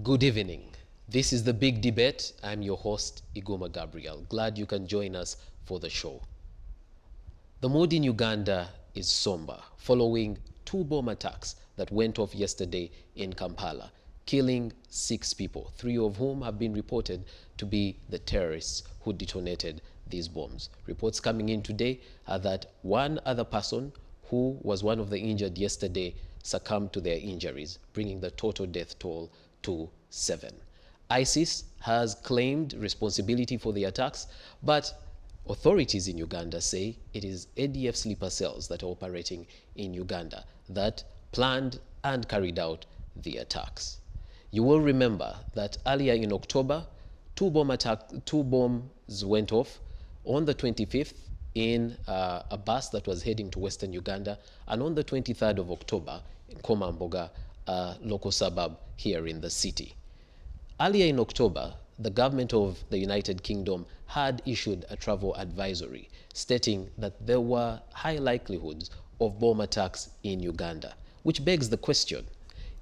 Good evening. This is The Big Debate. I'm your host, Igoma Gabriel. Glad you can join us for the show. The mood in Uganda is somber following two bomb attacks that went off yesterday in Kampala, killing 6 people, 3 of whom have been reported to be the terrorists who detonated these bombs. Reports coming in today are that one other person who was one of the injured yesterday succumbed to their injuries, bringing the total death toll to 7. ISIS has claimed responsibility for the attacks, but authorities in Uganda say it is ADF sleeper cells that are operating in Uganda that planned and carried out the attacks. You will remember that earlier in October, two bombs went off on the 25th in a bus that was heading to Western Uganda, and on the 23rd of October in Komamboga, a local suburb here in the city. Earlier in October, the government of the United Kingdom had issued a travel advisory stating that there were high likelihoods of bomb attacks in Uganda, which begs the question,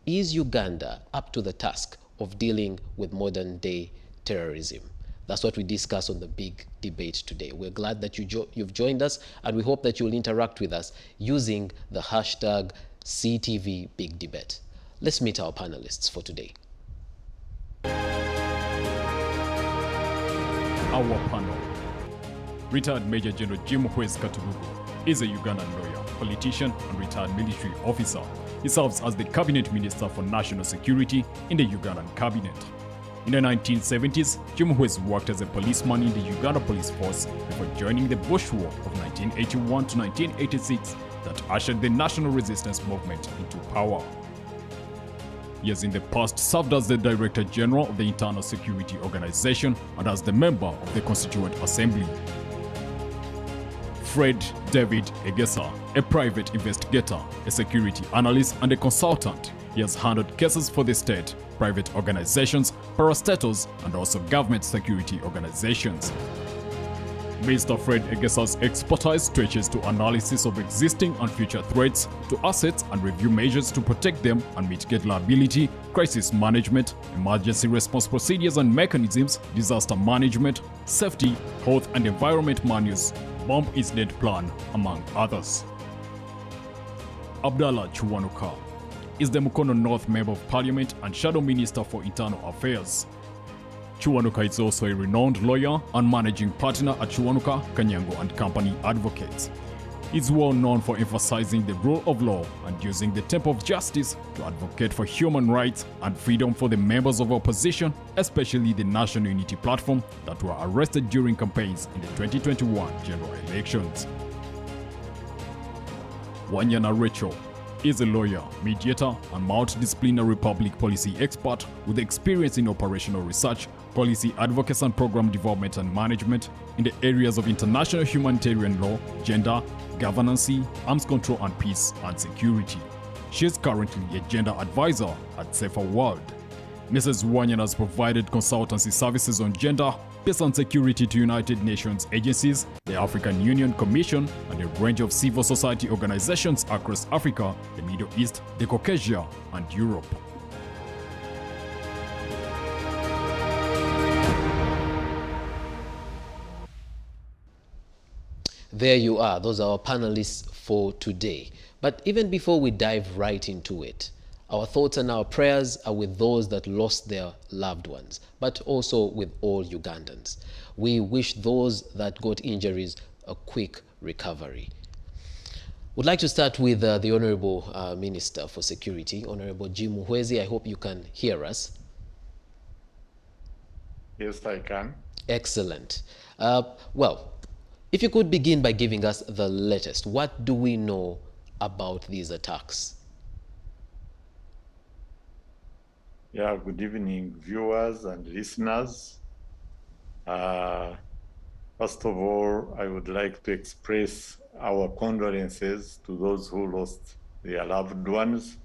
is Uganda up to the task of dealing with modern-day terrorism? That's what we discuss on The Big Debate today. We're glad that you've joined us, and we hope that you'll interact with us using the hashtag CTV Big Debate. Let's meet our panelists for today. Our panel. Retired Major General Chiuwanuka is a Ugandan lawyer, politician, and retired military officer. He serves as the Cabinet Minister for National Security in the Ugandan Cabinet. In the 1970s, Chiuwanuka worked as a policeman in the Uganda Police Force before joining the Bush War of 1981 to 1986 that ushered the national resistance movement into power. He has in the past served as the Director General of the Internal Security Organization and as the member of the Constituent Assembly. Fred David Egesa, a private investigator, a security analyst, and a consultant. He has handled cases for the state, private organizations, parastatals, and also government security organizations. Mr. Fred Egesa's expertise stretches to analysis of existing and future threats, to assets and review measures to protect them and mitigate liability, crisis management, emergency response procedures and mechanisms, disaster management, safety, health and environment manuals, bomb incident plan, among others. Abdullah Chiuwanuka is the Mukono North Member of Parliament and Shadow Minister for Internal Affairs. Chiuwanuka is also a renowned lawyer and managing partner at Chiuwanuka, Kanyango and Company Advocates. He is well known for emphasizing the rule of law and using the temple of justice to advocate for human rights and freedom for the members of opposition, especially the National Unity Platform that were arrested during campaigns in the 2021 general elections. Wanyana Rachel is a lawyer, mediator, and multidisciplinary public policy expert with experience in operational research, policy advocacy and program development and management in the areas of international humanitarian law, gender, governance, arms control and peace and security. She is currently a gender advisor at Safer World. Mrs. Wanyana has provided consultancy services on gender, peace and security to United Nations agencies, the African Union Commission, and a range of civil society organizations across Africa, the Middle East, the Caucasia, and Europe. There you are. Those are our panelists for today. But even before we dive right into it, our thoughts and our prayers are with those that lost their loved ones, but also with all Ugandans. We wish those that got injuries a quick recovery. Would like to start with the Honorable Minister for Security, Honorable Chiuwanuka. I hope you can hear us. Yes, I can. Excellent. Well, if you could begin by giving us the latest, what do we know about these attacks? Yeah, good evening, viewers and listeners. First of all, I would like to express our condolences to those who lost their loved ones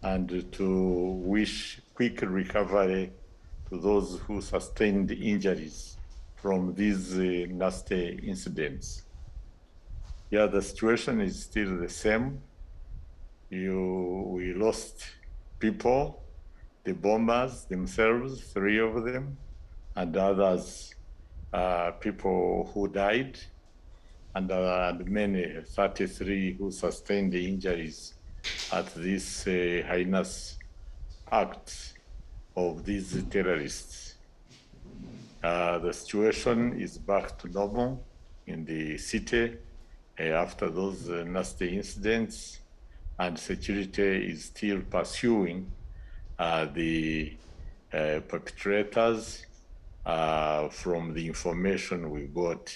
and to wish quick recovery to those who sustained injuries from these nasty incidents. Yeah, the situation is still the same. We lost people the bombers themselves, 3 of them, and others, people who died, and many, 33 who sustained the injuries at this heinous acts of these terrorists. The situation is back to normal in the city after those nasty incidents, and security is still pursuing the perpetrators from the information we got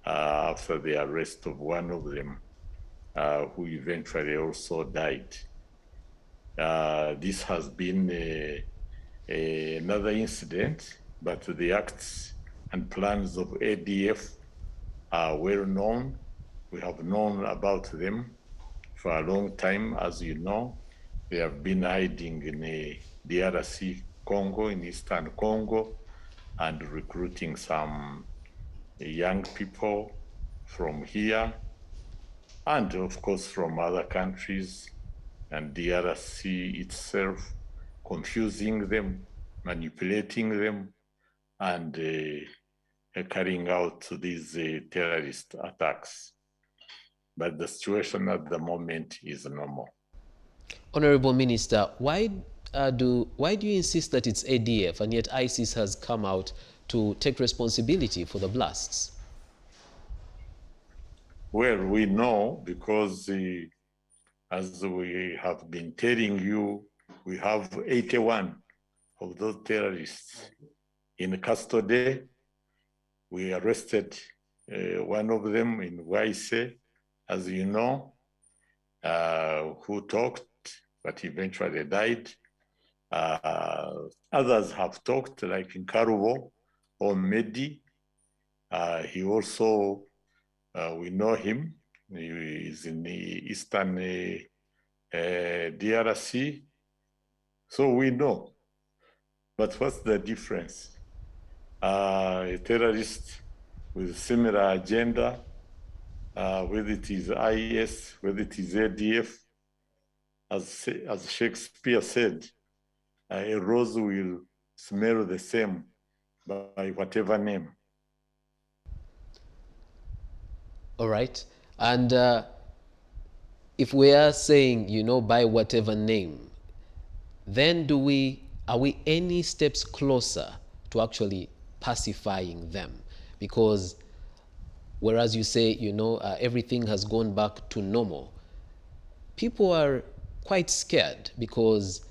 after the arrest of one of them, who eventually also died. This has been another incident, but the acts and plans of ADF are well known. We have known about them for a long time, as you know. They have been hiding in the DRC Congo, in Eastern Congo, and recruiting some young people from here, and of course from other countries, and DRC itself, confusing them, manipulating them, and carrying out these terrorist attacks. But the situation at the moment is normal. Honorable Minister, why do you insist that it's ADF and yet ISIS has come out to take responsibility for the blasts? Well, we know because as we have been telling you, we have 81 of those terrorists in custody. We arrested one of them in Waise, as you know, who talked, but eventually died. Others have talked, like in Karubo or Medi. He also, we know him. He is in the Eastern DRC. So we know. But what's the difference? A terrorist with similar agenda, whether it is IS, whether it is ADF, as Shakespeare said, a rose will smell the same by whatever name. All right. And if we are saying, you know, by whatever name, then are we any steps closer to actually pacifying them? Because whereas you say, you know, everything has gone back to normal, people are quite scared because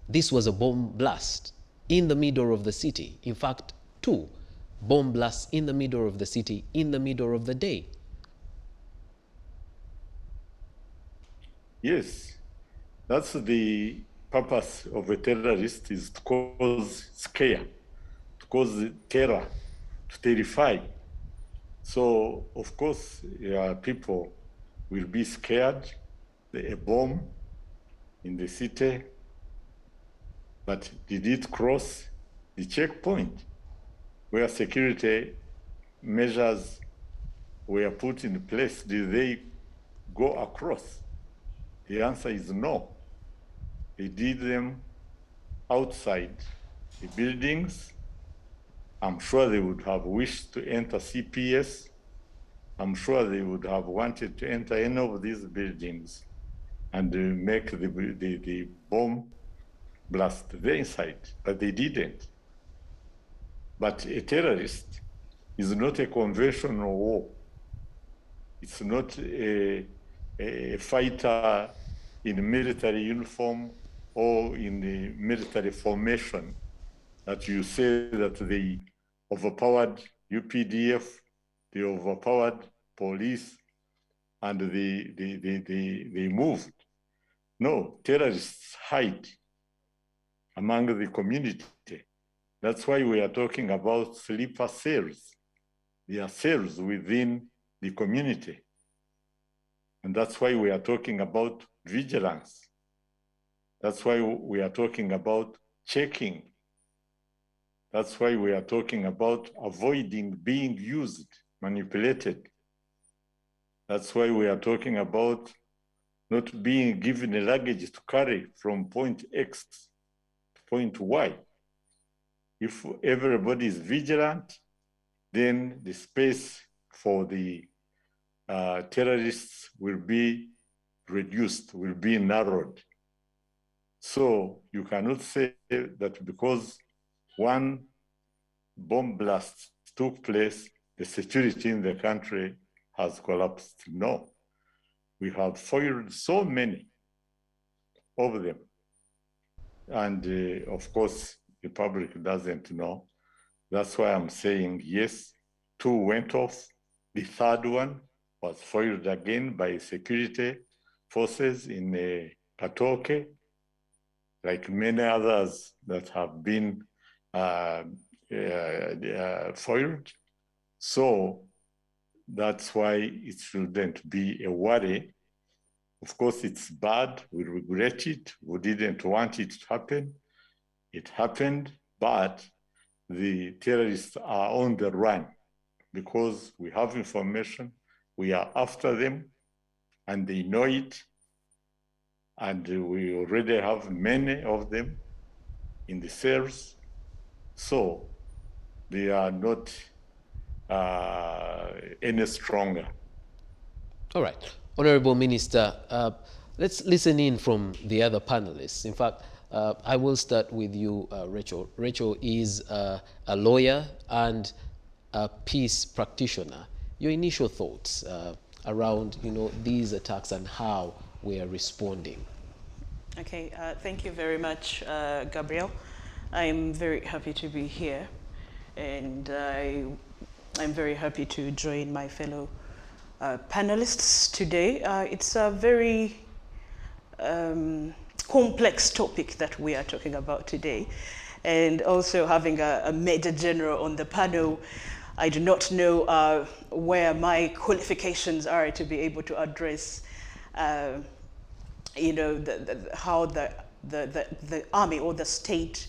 this was a bomb blast in the middle of the city. In fact, 2 bomb blasts in the middle of the city, in the middle of the day. Yes, that's the purpose of a terrorist, is to cause scare, to cause terror, to terrify. So, of course, people will be scared. A bomb in the city, but did it cross the checkpoint where security measures were put in place? Did they go across? The answer is no. They did them outside the buildings. I'm sure they would have wished to enter CPS. I'm sure they would have wanted to enter any of these buildings and make the bomb blast there inside, but they didn't. But a terrorist is not a conventional war. It's not a fighter in military uniform or in the military formation that you say that they overpowered UPDF, they overpowered police, and they moved. No, terrorists hide among the community. That's why we are talking about sleeper cells. They are cells within the community. And that's why we are talking about vigilance. That's why we are talking about checking. That's why we are talking about avoiding being used, manipulated. That's why we are talking about not being given a luggage to carry from point X to point why. If everybody is vigilant, then the space for the terrorists will be reduced, will be narrowed. So you cannot say that because one bomb blast took place, the security in the country has collapsed. No, we have foiled so many of them. And of course, the public doesn't know. That's why I'm saying, yes, 2 went off. The third one was foiled again by security forces in Patoke, like many others that have been foiled. So that's why it shouldn't be a worry. Of course, it's bad. We regret it. We didn't want it to happen. It happened, but the terrorists are on the run because we have information. We are after them, and they know it. And we already have many of them in the cells. So they are not any stronger. All right. Honorable Minister, let's listen in from the other panelists. In fact, I will start with you, Rachel. Rachel is a lawyer and a peace practitioner. Your initial thoughts around, these attacks and how we are responding. Okay, thank you very much, Gabriel. I'm very happy to be here, and I'm very happy to join my fellow panelists today. It's a very complex topic that we are talking about today, and also having a Major General on the panel, I do not know where my qualifications are to be able to address how the army or the state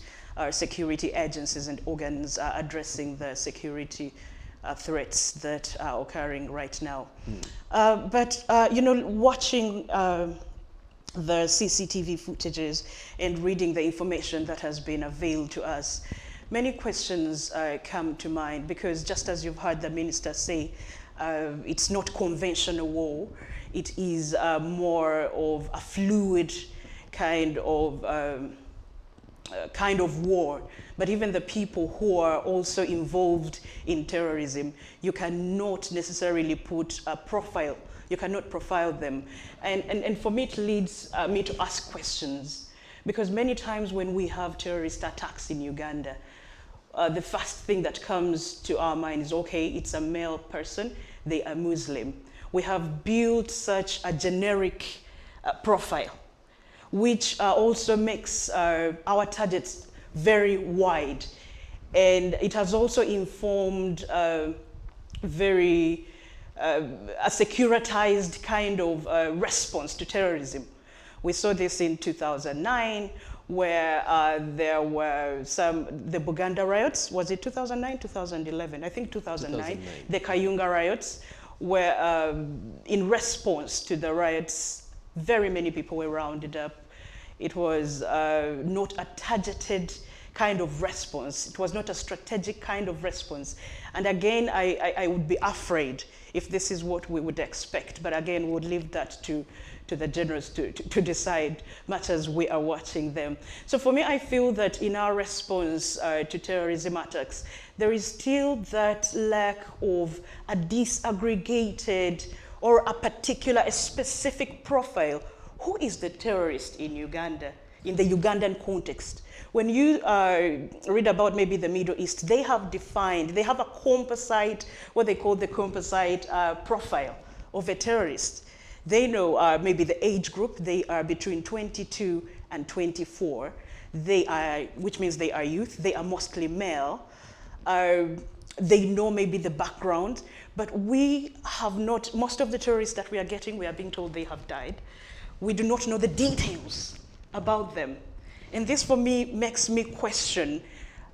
security agencies and organs are addressing the security threats that are occurring right now. But watching the CCTV footages and reading the information that has been availed to us, many questions come to mind, because just as you've heard the minister say, it's not conventional war. It is more of a fluid kind of war. But even the people who are also involved in terrorism, you cannot necessarily put a profile. You cannot profile them. And for me, it leads me to ask questions. Because many times when we have terrorist attacks in Uganda, the first thing that comes to our mind is, okay, it's a male person, they are Muslim. We have built such a generic profile, which also makes our targets very wide. And it has also informed a securitized kind of response to terrorism. We saw this in 2009, where there were the Buganda riots. Was it 2009, 2011? I think 2009. The Kayunga riots, where in response to the riots, very many people were rounded up. It was not a targeted kind of response. It was not a strategic kind of response. And again, I would be afraid if this is what we would expect. But again, we would leave that to the generals to decide, much as we are watching them. So for me, I feel that in our response to terrorism attacks, there is still that lack of a disaggregated or a specific profile. Who is the terrorist in Uganda, in the Ugandan context? When you read about maybe the Middle East, they have a composite, what they call the composite profile of a terrorist. They know maybe the age group, they are between 22 and 24. Which means they are youth, they are mostly male. They know maybe the background, but we have not, most of the terrorists that we are getting, we are being told they have died. We do not know the details about them. And this for me makes me question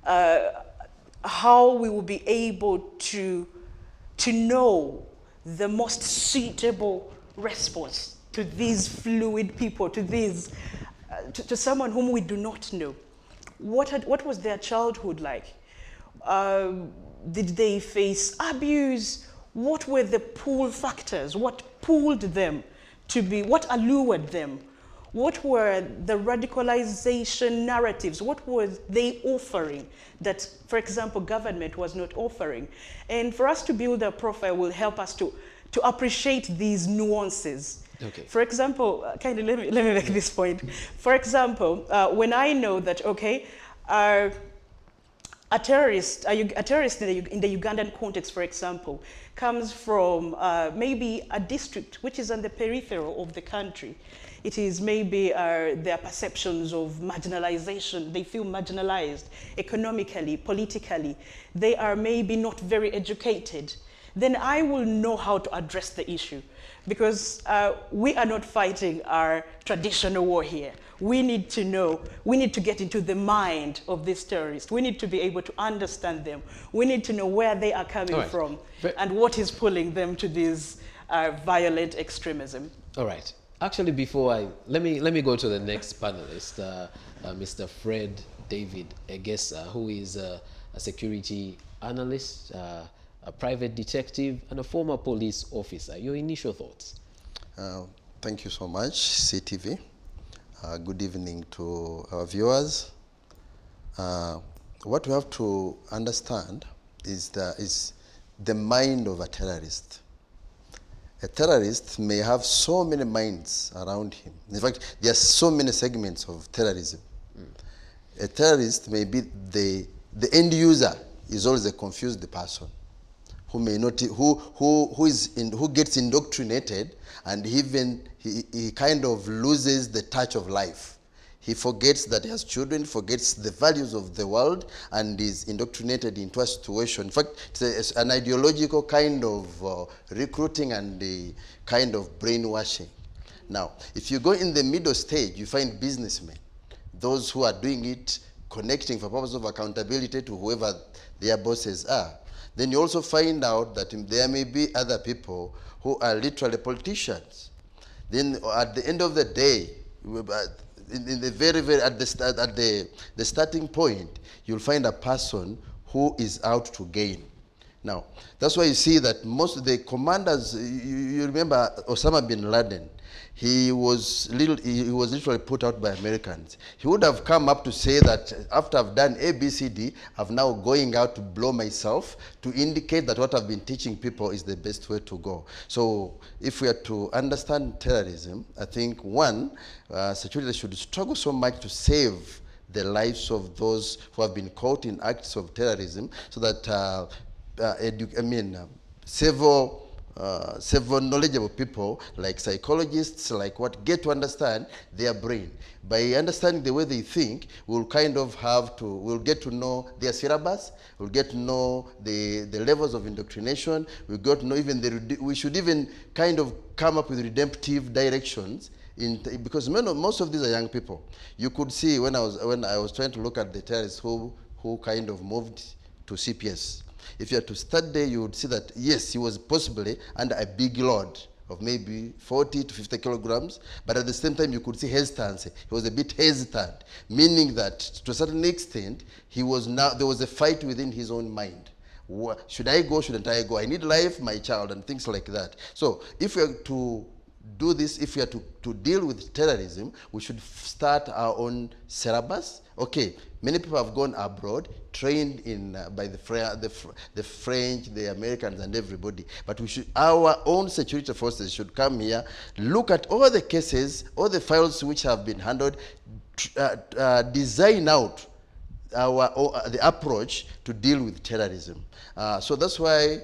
how we will be able to know the most suitable response to these fluid people, to someone whom we do not know. what was their childhood like? Did they face abuse? What were the pull factors? What pulled them to be, what allured them? What were the radicalization narratives? What were they offering that, for example, government was not offering? And for us to build a profile will help us to appreciate these nuances. Okay. For example, let me make this point. For example, when I know that, okay, a terrorist in the Ugandan context, for example, comes from maybe a district which is on the periphery of the country. It is maybe their perceptions of marginalization. They feel marginalized economically, politically. They are maybe not very educated. Then I will know how to address the issue, because we are not fighting our traditional war here. We need to know, we need to get into the mind of these terrorists. We need to be able to understand them. We need to know where they are coming from and what is pulling them to this violent extremism. All right. Actually, before let me go to the next panelist, Mr. Fred David Egesa, who is a security analyst, a private detective, and a former police officer. Your initial thoughts? Thank you so much, CTV. Good evening to our viewers. What we have to understand is the mind of a terrorist. A terrorist may have so many minds around him. In fact, there are so many segments of terrorism. A terrorist may be the end user is always a confused person who may not, who gets indoctrinated, and he kind of loses the touch of life. He forgets that he has children, forgets the values of the world, and is indoctrinated into a situation. In fact, it's an ideological kind of recruiting and the kind of brainwashing. Now, if you go in the middle stage, you find businessmen, those who are doing it, connecting for purpose of accountability to whoever their bosses are. Then you also find out that there may be other people who are literally politicians. Then at the end of the day, in the at the starting point, you'll find a person who is out to gain. Now, that's why you see that most of the commanders, you remember Osama bin Laden, he was literally put out by Americans. He would have come up to say that after I've done A, B, C, D, I'm now going out to blow myself to indicate that what I've been teaching people is the best way to go. So if we are to understand terrorism, I think one, security should struggle so much to save the lives of those who have been caught in acts of terrorism, so that several knowledgeable people like psychologists, get to understand their brain. By understanding the way they think, we'll get to know their syllabus, we'll get to know the levels of indoctrination, we'll get to know we should even kind of come up with redemptive directions, because most of these are young people. You could see when I was trying to look at the terrorists who kind of moved to CPS. If you had to study, you would see that, yes, he was possibly under a big load of maybe 40 to 50 kilograms, but at the same time, you could see hesitancy. He was a bit hesitant, meaning that to a certain extent, there was a fight within his own mind. Should I go, shouldn't I go? I need life, my child, and things like that. So if we are to do this, if we are to deal with terrorism, we should start our own syllabus. Okay, many people have gone abroad, trained by the French, the Americans, and everybody. But our own security forces should come here, look at all the cases, all the files which have been handled, design out the approach to deal with terrorism. So that's why,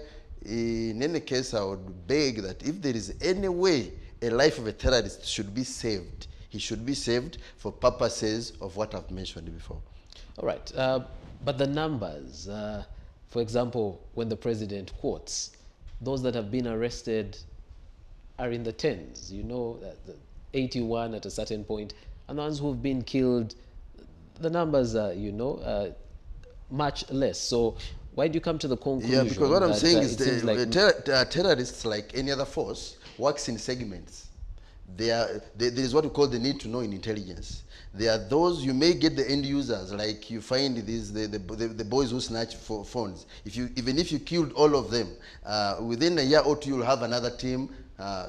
in any case, I would beg that if there is any way a life of a terrorist should be saved, he should be saved for purposes of what I've mentioned before. All right, but the numbers, for example, when the president quotes, those that have been arrested are in the tens, you know, 81 at a certain point, and the ones who've been killed, the numbers are, much less. So why do you come to the conclusion? Yeah, because what I'm saying is terrorists, like any other force, works in segments. There is what we call the need to know in intelligence. There are those, you may get the end users, like you find these the boys who snatch phones. Even if you killed all of them, within a year or two you'll have another team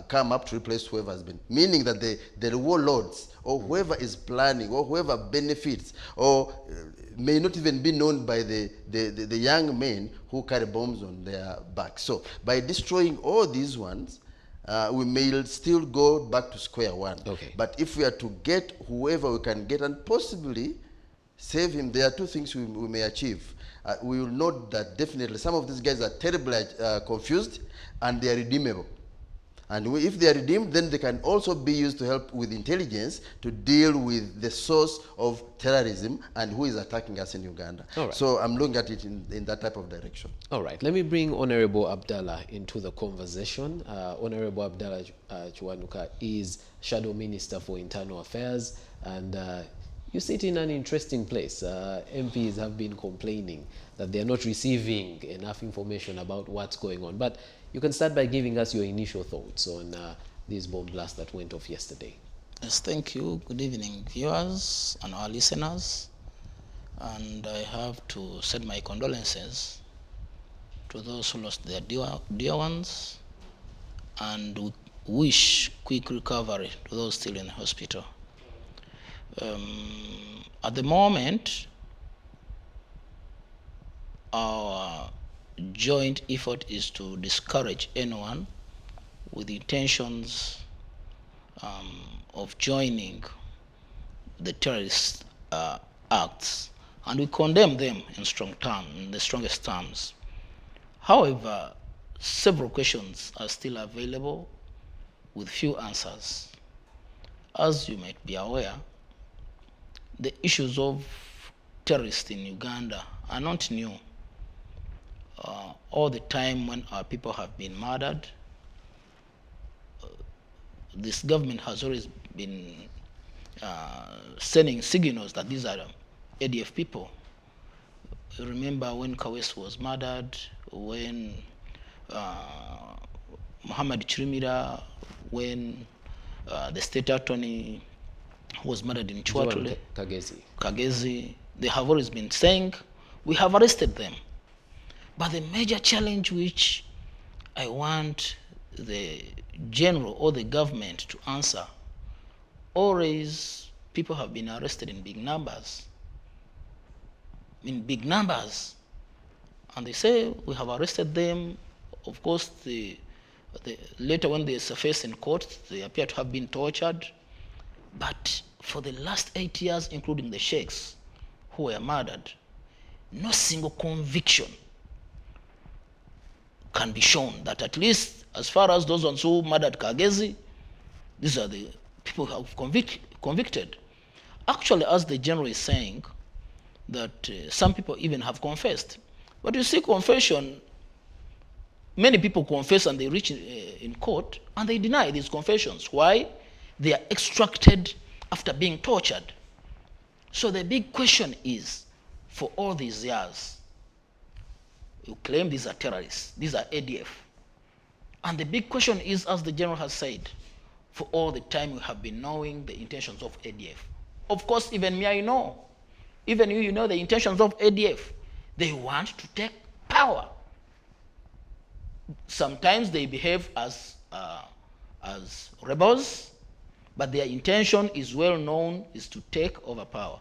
come up to replace whoever has been. Meaning that the warlords or whoever is planning or whoever benefits or may not even be known by the young men who carry bombs on their backs. So by destroying all these ones, we may still go back to square one. Okay. But if we are to get whoever we can get and possibly save him, there are two things we may achieve. We will note that definitely some of these guys are terribly confused and they are redeemable. And if they are redeemed, then they can also be used to help with intelligence to deal with the source of terrorism and who is attacking us in Uganda. All right. So I'm looking at it in that type of direction. All right, let me bring Honorable Abdullah into the conversation. Honorable Abdullah Chiuwanuka is Shadow Minister for Internal Affairs, and you sit in an interesting place. MPs have been complaining that they are not receiving enough information about what's going on. But you can start by giving us your initial thoughts on this bomb blast that went off yesterday. Yes, thank you. Good evening, viewers and our listeners. And I have to send my condolences to those who lost their dear ones, and wish quick recovery to those still in the hospital. At the moment, our joint effort is to discourage anyone with intentions of joining the terrorist acts, and we condemn them in the strongest terms. However, several questions are still available with few answers. As you might be aware, the issues of terrorists in Uganda are not new. All the time when our people have been murdered, this government has always been sending signals that these are ADF people. Remember when Kawes was murdered, when Muhammad Chirimira, when the state attorney was murdered in Chwatule, Kagezi, they have always been saying, we have arrested them. But the major challenge which I want the general or the government to answer, always people have been arrested in big numbers. And they say we have arrested them. Of course, later when they surface in court, they appear to have been tortured. But for the last 8 years, including the sheikhs who were murdered, no single conviction can be shown that, at least as far as those ones who murdered Kagezi, these are the people who have convicted. Actually, as the general is saying, that some people even have confessed. But you see, confession, many people confess and they reach in court and they deny these confessions. Why? They are extracted after being tortured. So the big question is, for all these years, you claim these are terrorists, these are ADF. And the big question is, as the general has said, for all the time we have been knowing the intentions of ADF. Of course, even me, I know. Even you know the intentions of ADF. They want to take power. Sometimes they behave as rebels, but their intention is well known, is to take over power.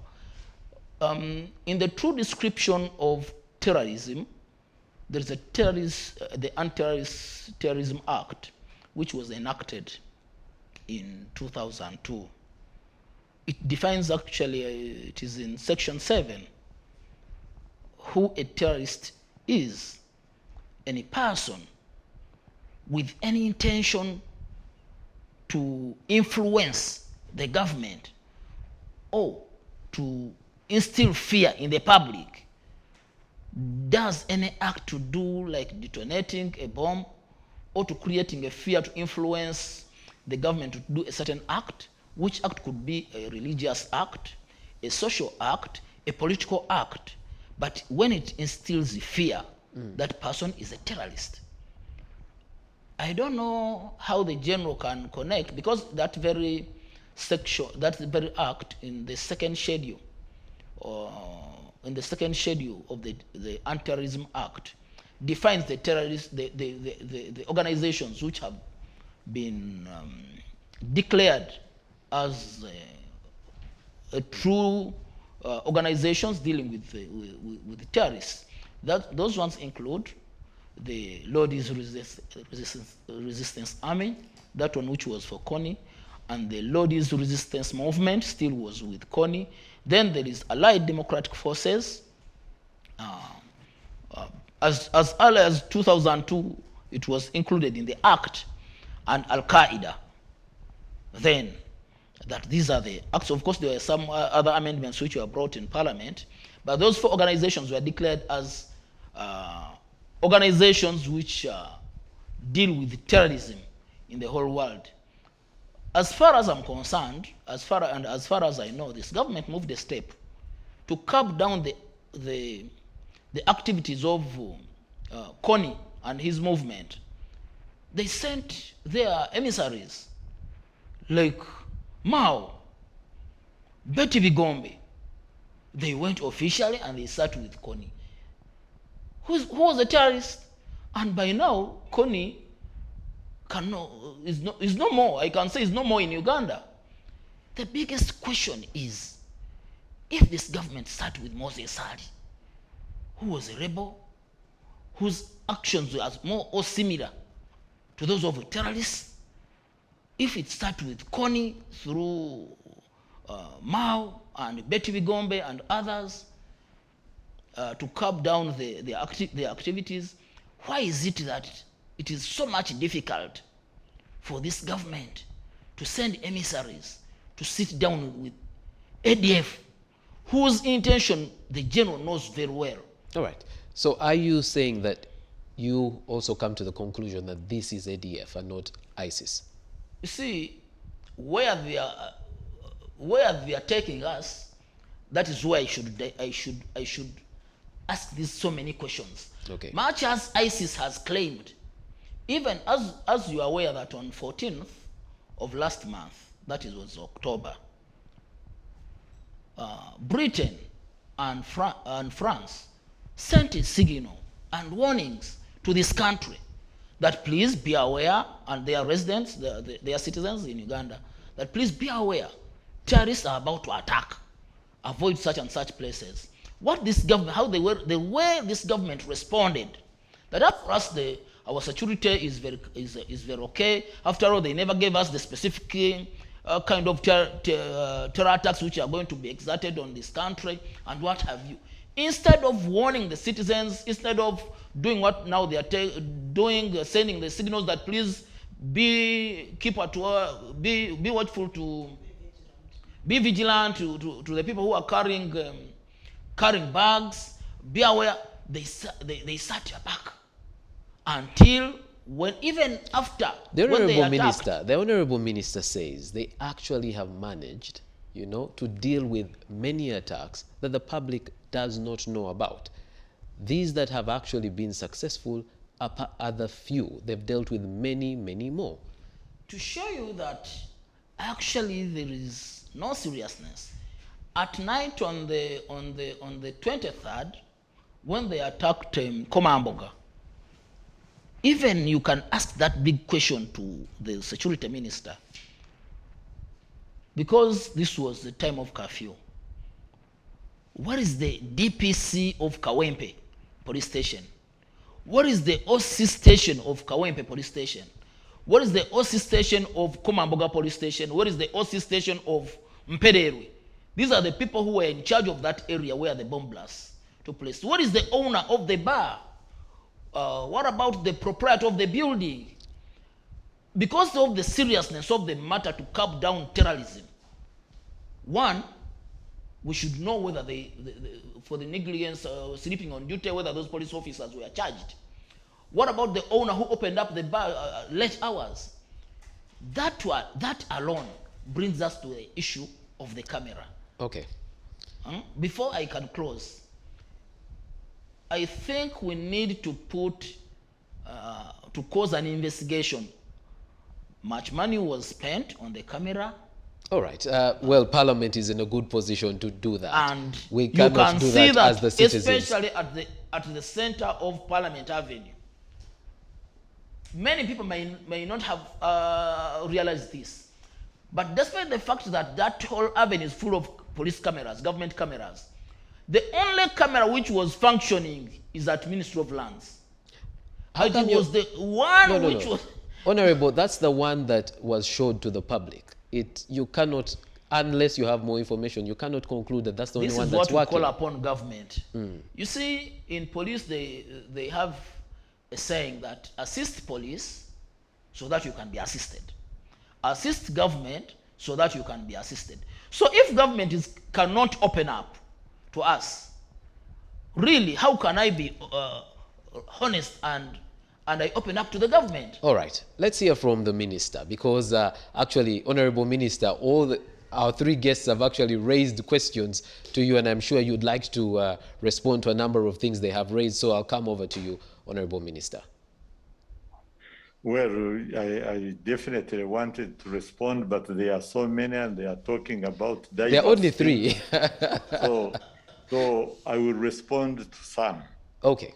In the true description of terrorism, there is the Anti-Terrorism Act, which was enacted in 2002. It defines, actually, it is in section 7, who a terrorist is: any person with any intention to influence the government or to instill fear in the public, does any act to do like detonating a bomb or to creating a fear to influence the government to do a certain act, which act could be a religious act, a social act, a political act. But when it instills fear, that person is a terrorist. I don't know how the general can connect, because that very section, that very act in the second schedule, of the Anti-Terrorism Act, defines the terrorist, the organizations which have been declared as a true organizations dealing with terrorists. Those ones include the Lord's Resistance Army, that one which was for Kony, and the Lord's Resistance Movement still was with Kony. Then there is Allied Democratic Forces. As early as 2002, it was included in the Act, and Al-Qaeda. Then, that these are the acts. Of course, there were some other amendments which were brought in Parliament, but those 4 organizations were declared as organizations which deal with terrorism in the whole world. As far as I'm concerned, as far as I know, this government moved a step to curb down the activities of Kony and his movement. They sent their emissaries like Mao, Betty Bigombe. They went officially and they sat with Kony, who was a terrorist. And by now, Kony is no more. I can say is no more in Uganda. The biggest question is, if this government sat with Moses Ali, who was a rebel, whose actions were more or similar to those of a terrorist, if it started with Kony through Mao and Betty Bigombe and others to curb down their activities, why is it that it is so much difficult for this government to send emissaries to sit down with ADF, whose intention the general knows very well? All right. So are you saying that you also come to the conclusion that this is ADF and not ISIS? You see, where they are taking us, that is why I should ask these so many questions. Okay. Much as ISIS has claimed, even as you are aware that on 14th of last month, that was October, Britain and France sent a signal and warnings to this country that please be aware, and their residents, their citizens in Uganda, that please be aware, terrorists are about to attack. Avoid such and such places. What this government, the way this government responded, that for us our security is very okay. After all, they never gave us the specific kind of terror attacks which are going to be exerted on this country and what have you. Instead of warning the citizens, instead of doing what now they are doing, sending the signals that please be watchful, to be vigilant to the people who are carrying bags, be aware, they sat back until when, even after the when they honorable minister says they actually have managed, to deal with many attacks that the public does not know about. These that have actually been successful are the few. They've dealt with many, many more. To show you that actually there is no seriousness, at night on the 23rd, when they attacked Komamboga, even you can ask that big question to the security minister, because this was the time of curfew. What is the DPC of Kawempe police station? What is the OC station of Kawempe police station? What is the OC station of Komamboga police station? What is the OC station of Mpererwe? These are the people who were in charge of that area where the bomb blast took place. What is the owner of the bar? What about the proprietor of the building? Because of the seriousness of the matter to curb down terrorism, one, we should know whether for the negligence sleeping on duty, whether those police officers were charged. What about the owner who opened up the bar late hours? That alone brings us to the issue of the camera. Okay. Before I can close, I think we need to put to cause an investigation. Much money was spent on the camera. All right. Well, Parliament is in a good position to do that. And we you cannot can do see that, that as the citizens. especially at the center of Parliament Avenue. Many people may not have realized this. But despite the fact that that whole avenue is full of police cameras, government cameras, the only camera which was functioning is at Ministry of Lands. How It come was the one which was... Honorable, that's the one that was showed to the public. You cannot, unless you have more information, you cannot conclude that that's the only one that's working. This is what we call upon government. You see, in police, they have a saying that assist police so that you can be assisted. Assist government so that you can be assisted. So if government cannot open up to us, really, how can I be honest and I open up to the government? All right. Let's hear from the minister, because actually, Honorable Minister, our three guests have actually raised questions to you, and I'm sure you'd like to respond to a number of things they have raised. So I'll come over to you, Honorable Minister. Well, I definitely wanted to respond, but there are so many and they are talking about diverse. There are only three. so I will respond to some. Okay.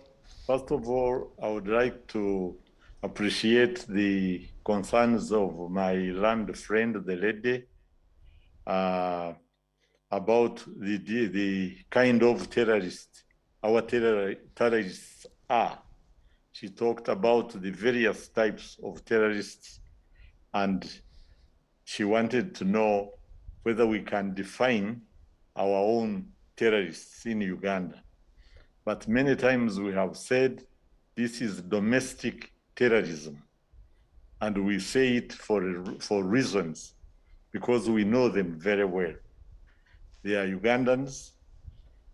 First of all, I would like to appreciate the concerns of my learned friend, the lady, about the kind of terrorists our terrorists are. She talked about the various types of terrorists, and she wanted to know whether we can define our own terrorists in Uganda. But many times we have said this is domestic terrorism, and we say it for reasons, because we know them very well. They are Ugandans,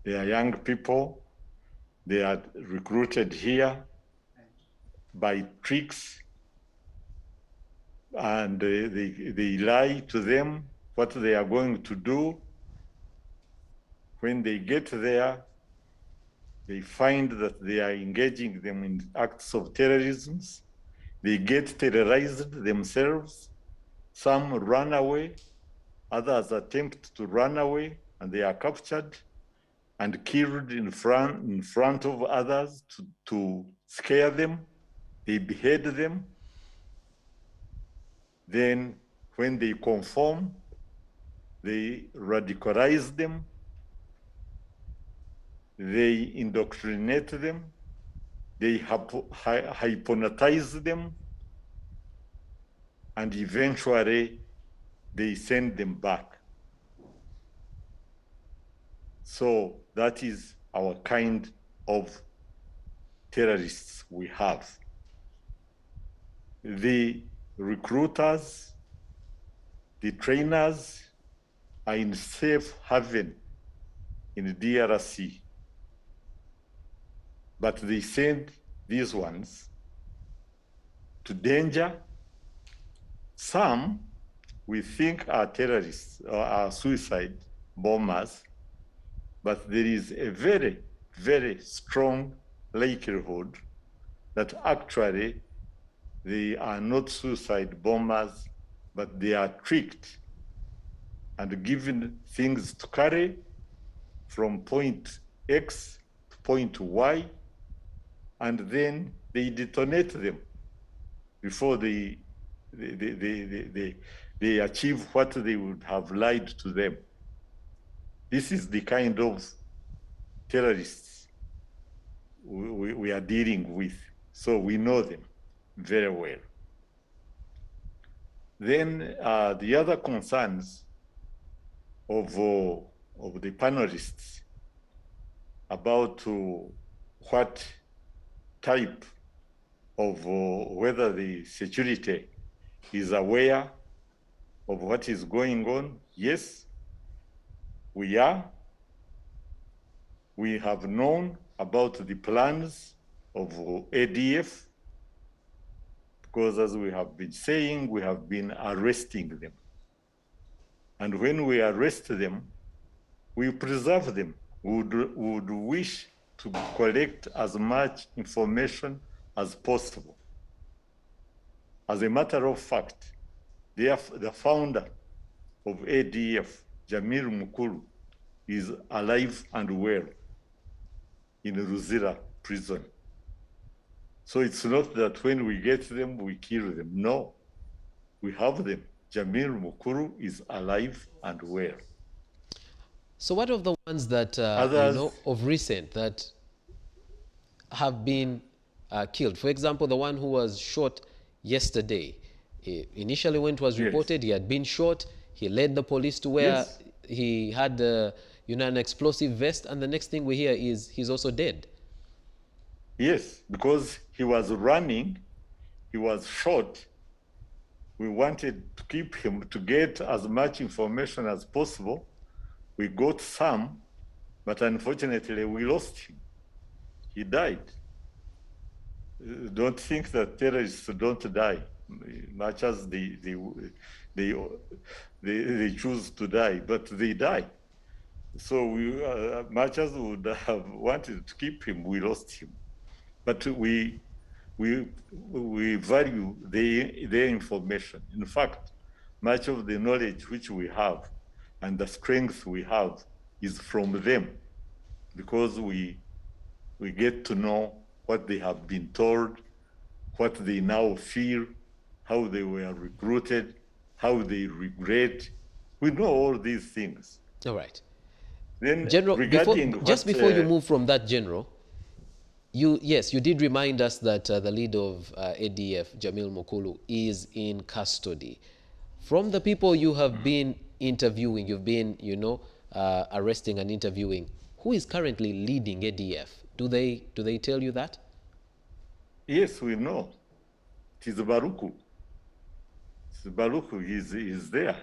they are young people, they are recruited here by tricks, and they lie to them what they are going to do. When they get there, they find that they are engaging them in acts of terrorism. They get terrorized themselves. Some run away, others attempt to run away, and they are captured and killed in front of others to scare them. They behead them. Then when they conform, they radicalize them. They indoctrinate them. They hypnotize them. And eventually, they send them back. So that is our kind of terrorists we have. The recruiters, the trainers are in safe haven in the DRC. But they send these ones to danger. Some we think are terrorists or are suicide bombers, but there is a very, very strong likelihood that actually they are not suicide bombers, but they are tricked and given things to carry from point X to point Y, and then they detonate them before they achieve what they would have lied to them. This is the kind of terrorists we are dealing with, so we know them very well. Then the other concerns of the panelists about what type of whether the security is aware of what is going on. Yes, we are. We have known about the plans of ADF, because as we have been saying, we have been arresting them. And when we arrest them, we preserve them. We would wish to collect as much information as possible. As a matter of fact, the founder of ADF, Jamil Mukulu, is alive and well in Ruzira prison. So it's not that when we get them, we kill them. No, we have them. Jamil Mukulu is alive and well. So what of the ones that, of recent that have been killed? For example, the one who was shot yesterday. Initially, when it was reported, he had been shot. He led the police to where he had an explosive vest, and the next thing we hear is he's also dead. Yes, because he was running, he was shot. We wanted to keep him to get as much information as possible. We got some, but unfortunately we lost him. He died. Don't think that terrorists don't die, much as they choose to die, but they die. So we, much as we would have wanted to keep him, we lost him. But we value their information. In fact, much of the knowledge which we have and the strength we have is from them, because we get to know what they have been told, what they now feel, how they were recruited, how they regret. We know all these things. All right. Then, General, before you move from that, General, you did remind us that the leader of ADF, Jamil Mukulu, is in custody. From the people you have been interviewing, you've been, arresting and interviewing, who is currently leading ADF? Do they tell you that? Yes, we know. It is Baruku. Baruku is there,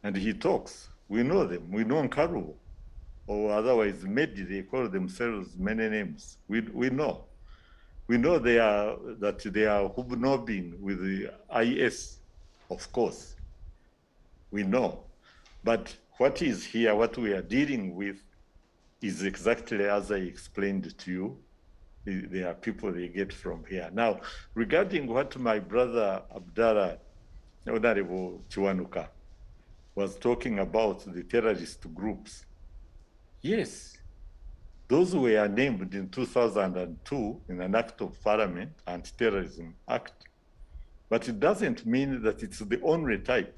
and he talks. We know them. We know Nkaru, or otherwise Medi. They call themselves many names. We know. We know they are hobnobbing with the IS, of course. We know, but what is here, what we are dealing with, is exactly as I explained to you. There are people they get from here. Now, regarding what my brother Abdullah Chiuwanuka was talking about, the terrorist groups, yes, those were named in 2002 in an act of parliament, Anti-Terrorism Act, but it doesn't mean that it's the only type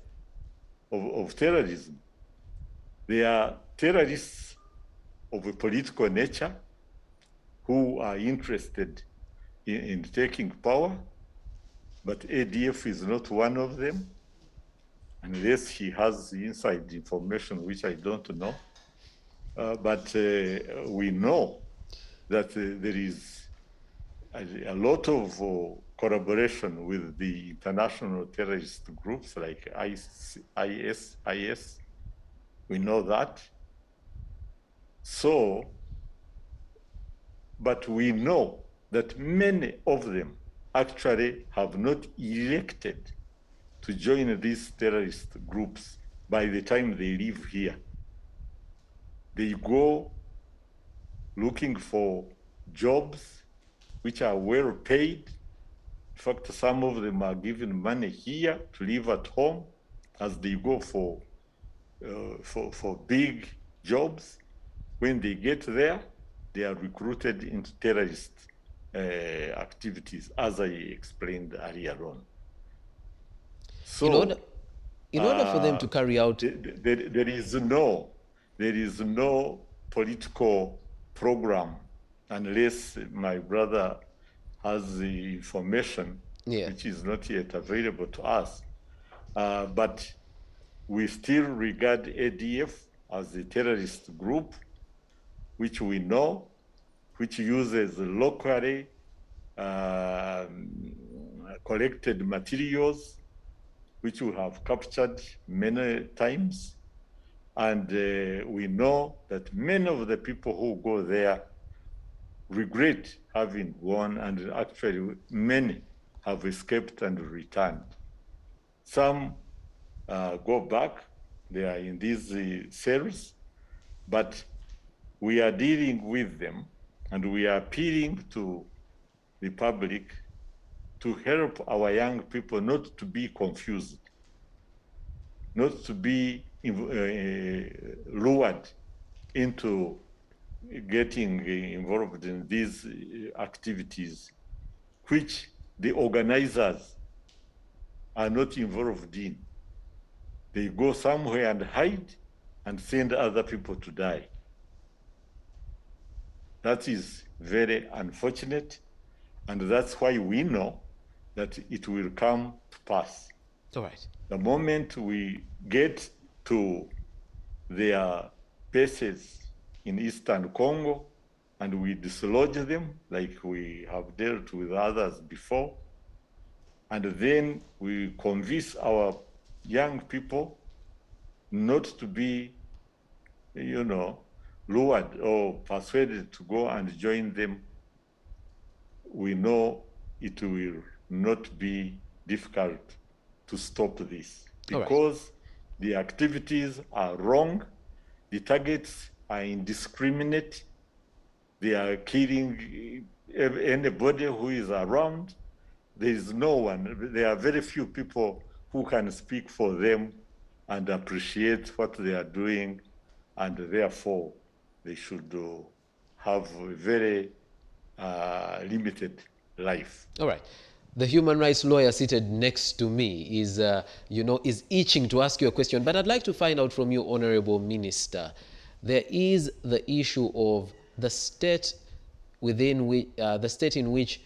of terrorism. They are terrorists of a political nature who are interested in taking power, but ADF is not one of them, unless he has inside information which I don't know. But we know that there is a lot of collaboration with the international terrorist groups like IS. We know that. So, but we know that many of them actually have not elected to join these terrorist groups by the time they leave here. They go looking for jobs which are well paid. In fact, some of them are given money here to live at home as they go for big jobs. When they get there, they are recruited into terrorist activities, as I explained earlier on. So, in order for them to carry out, there is no political program unless my brother has the information, which is not yet available to us. But we still regard ADF as a terrorist group, which we know, which uses locally collected materials, which we have captured many times. And we know that many of the people who go there regret having gone, and actually many have escaped and returned. Some go back, they are in these cells, but we are dealing with them, and we are appealing to the public to help our young people not to be confused, not to be lured into getting involved in these activities, which the organizers are not involved in. They go somewhere and hide and send other people to die. That is very unfortunate, and that's why we know that it will come to pass. All right. The moment we get to their bases in Eastern Congo and we dislodge them like we have dealt with others before, and then we convince our young people not to be, lured or persuaded to go and join them, we know it will not be difficult to stop this, because the activities are wrong, the targets are indiscriminate, they are killing anybody who is around. There is no one, there are very few people who can speak for them and appreciate what they are doing, and therefore they should have a very limited life. All right. The human rights lawyer seated next to me is, is itching to ask you a question. But I'd like to find out from you, Honorable Minister, there is the issue of the state within which, the state in which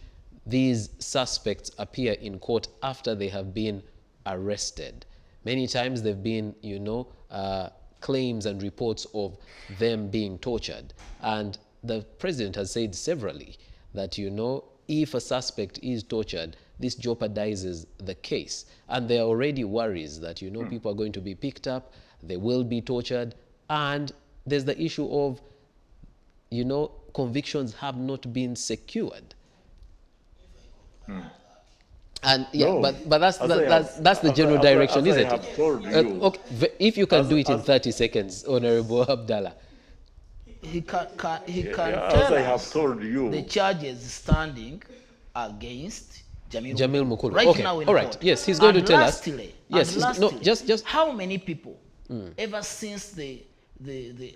these suspects appear in court after they have been arrested. Many times they've been, claims and reports of them being tortured. And the president has said severally that, if a suspect is tortured, this jeopardizes the case. And there are already worries that, people are going to be picked up, they will be tortured. And there's the issue of, convictions have not been secured. And yeah, No, but that's the general direction, isn't it? Okay, if you can do it in 30 seconds, Honorable Abdallah. He can As tell I have us told you, the charges standing against Jamil Mukulu. right Okay, now in all right. court. Yes, he's going to tell us. Yes, just how many people ever since the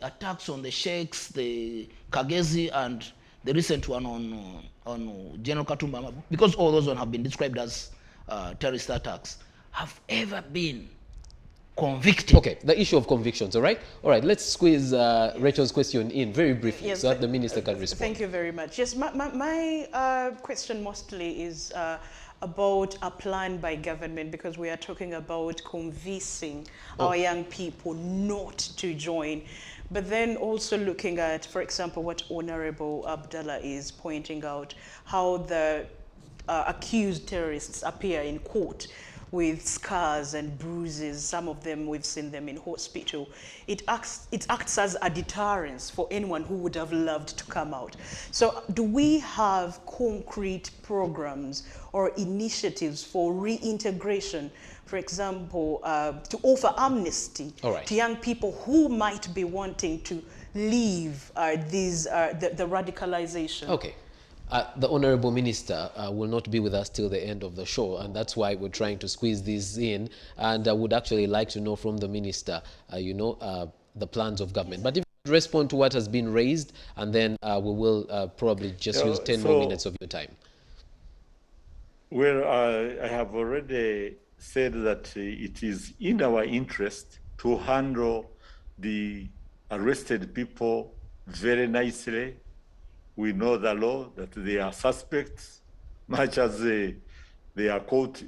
attacks on the sheikhs, the Kagezi, and the recent one on General Katumba, because all those ones have been described as terrorist attacks, have ever been convicted? Okay, the issue of convictions, all right? All right, let's squeeze Rachel's question in very briefly, so that the minister can respond. Thank you very much. Yes, my question mostly is about a plan by government, because we are talking about convincing our young people not to join. But then also looking at, for example, what Honorable Abdallah is pointing out, how the accused terrorists appear in court with scars and bruises. Some of them, we've seen them in hospital. It acts as a deterrence for anyone who would have loved to come out. So do we have concrete programs or initiatives for reintegration, for example, to offer amnesty to young people who might be wanting to leave the radicalization? Okay. The Honorable Minister will not be with us till the end of the show, and that's why we're trying to squeeze this in. And I would actually like to know from the Minister, the plans of government. But if you respond to what has been raised, and then we will probably just use 10 more minutes of your time. Well, I have already said that it is in our interest to handle the arrested people very nicely. We know the law, that they are suspects, much as they are caught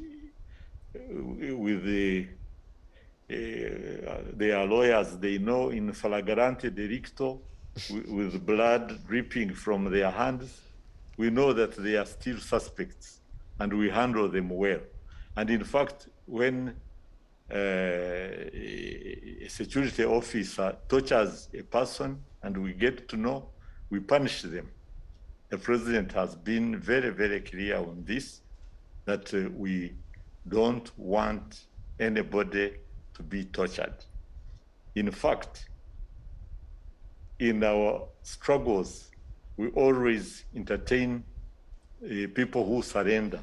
with their lawyers. They know in flagrante delicto, with blood dripping from their hands. We know that they are still suspects, and we handle them well. And in fact, when a security officer tortures a person and we get to know, we punish them. The president has been very, very clear on this, that we don't want anybody to be tortured. In fact, in our struggles, we always entertain people who surrender.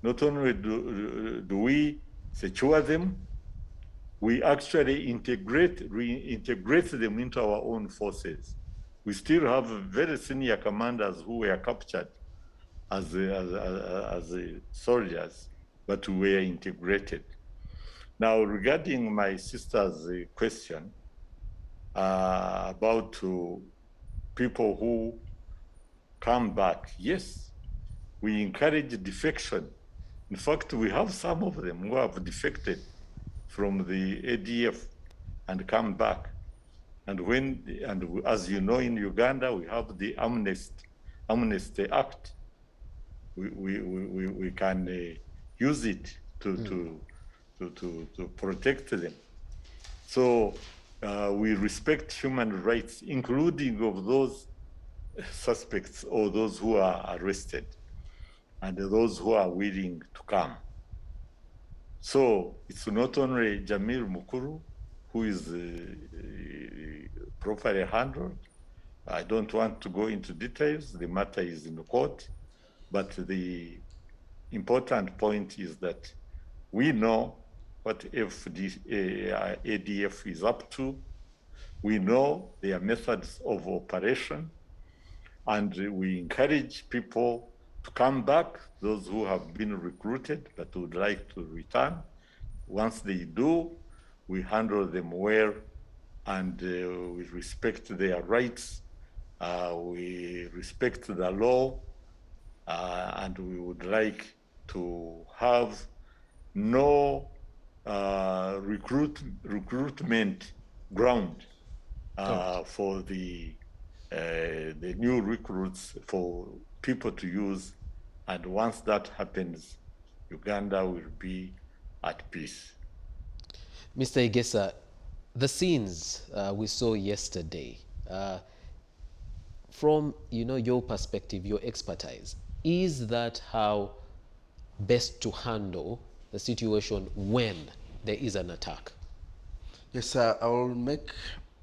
not only do we secure them, we actually reintegrate them into our own forces. We still have very senior commanders who were captured as soldiers, but we were integrated. Now, regarding my sister's question about people who come back, yes, we encourage defection. In fact, we have some of them who have defected from the ADF and come back. And as you know, in Uganda, we have the Amnesty Act. We can use it to protect them. So we respect human rights, including of those suspects or those who are arrested and those who are willing to come. So it's not only Jamil Mukuru who is properly handled. I don't want to go into details. The matter is in the court. But the important point is that we know what ADF is up to. We know their methods of operation. And we encourage people to come back, those who have been recruited but would like to return. Once they do, we handle them well and we respect their rights. We respect the law and we would like to have no recruitment ground for the new recruits for people to use. And once that happens, Uganda will be at peace. Mr. Igesa, the scenes we saw yesterday, from your perspective, your expertise, is that how best to handle the situation when there is an attack? Yes, sir. I will make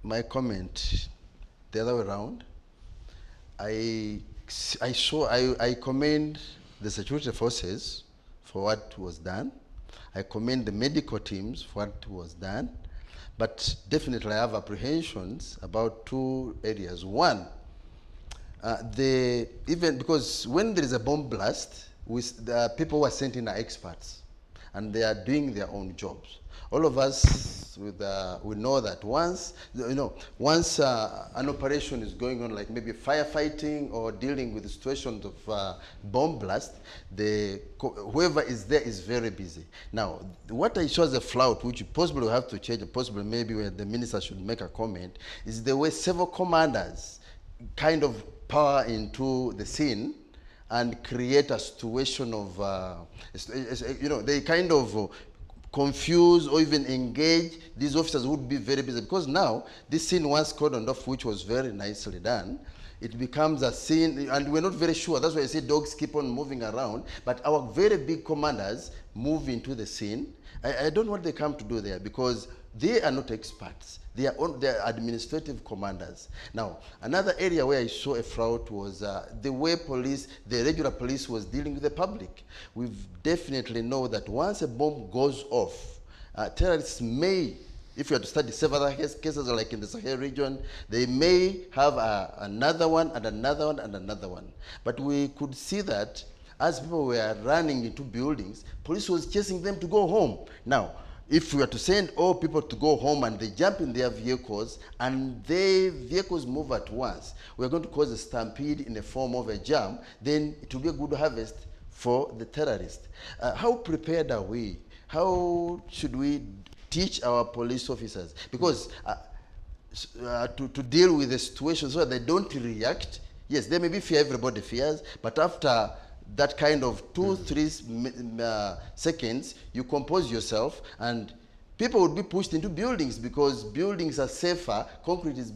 my comment the other way around. I commend the security forces for what was done. I commend the medical teams for what was done. But definitely I have apprehensions about two areas. One, even because when there is a bomb blast, the people who are sent in are experts and they are doing their own jobs. All of us, we know that once an operation is going on, like maybe firefighting or dealing with situations of bomb blast, whoever is there is very busy. Now, what I saw as a flout, which possibly will have to change, possibly maybe where the minister should make a comment, is the way several commanders kind of power into the scene and create a situation of, they kind of confuse or even engage. These officers would be very busy because now this scene once cordoned off, which was very nicely done, it becomes a scene and we're not very sure. That's why I say dogs keep on moving around, but our very big commanders move into the scene. I don't know what they come to do there because they are not experts. They are administrative commanders. Now, another area where I saw a fraud was the way the regular police was dealing with the public. We definitely know that once a bomb goes off, terrorists may, if you have to study several other cases like in the Sahel region, they may have another one and another one and another one. But we could see that as people were running into buildings, police was chasing them to go home. Now, if we were to send all people to go home and they jump in their vehicles and the vehicles move at once, we're going to cause a stampede in the form of a jam, then it will be a good harvest for the terrorists. How prepared are we? How should we teach our police officers? Because to deal with the situation so that they don't react, yes, there may be fear, everybody fears, but after that kind of 2-3 seconds, you compose yourself and people would be pushed into buildings because buildings are safer. Concrete is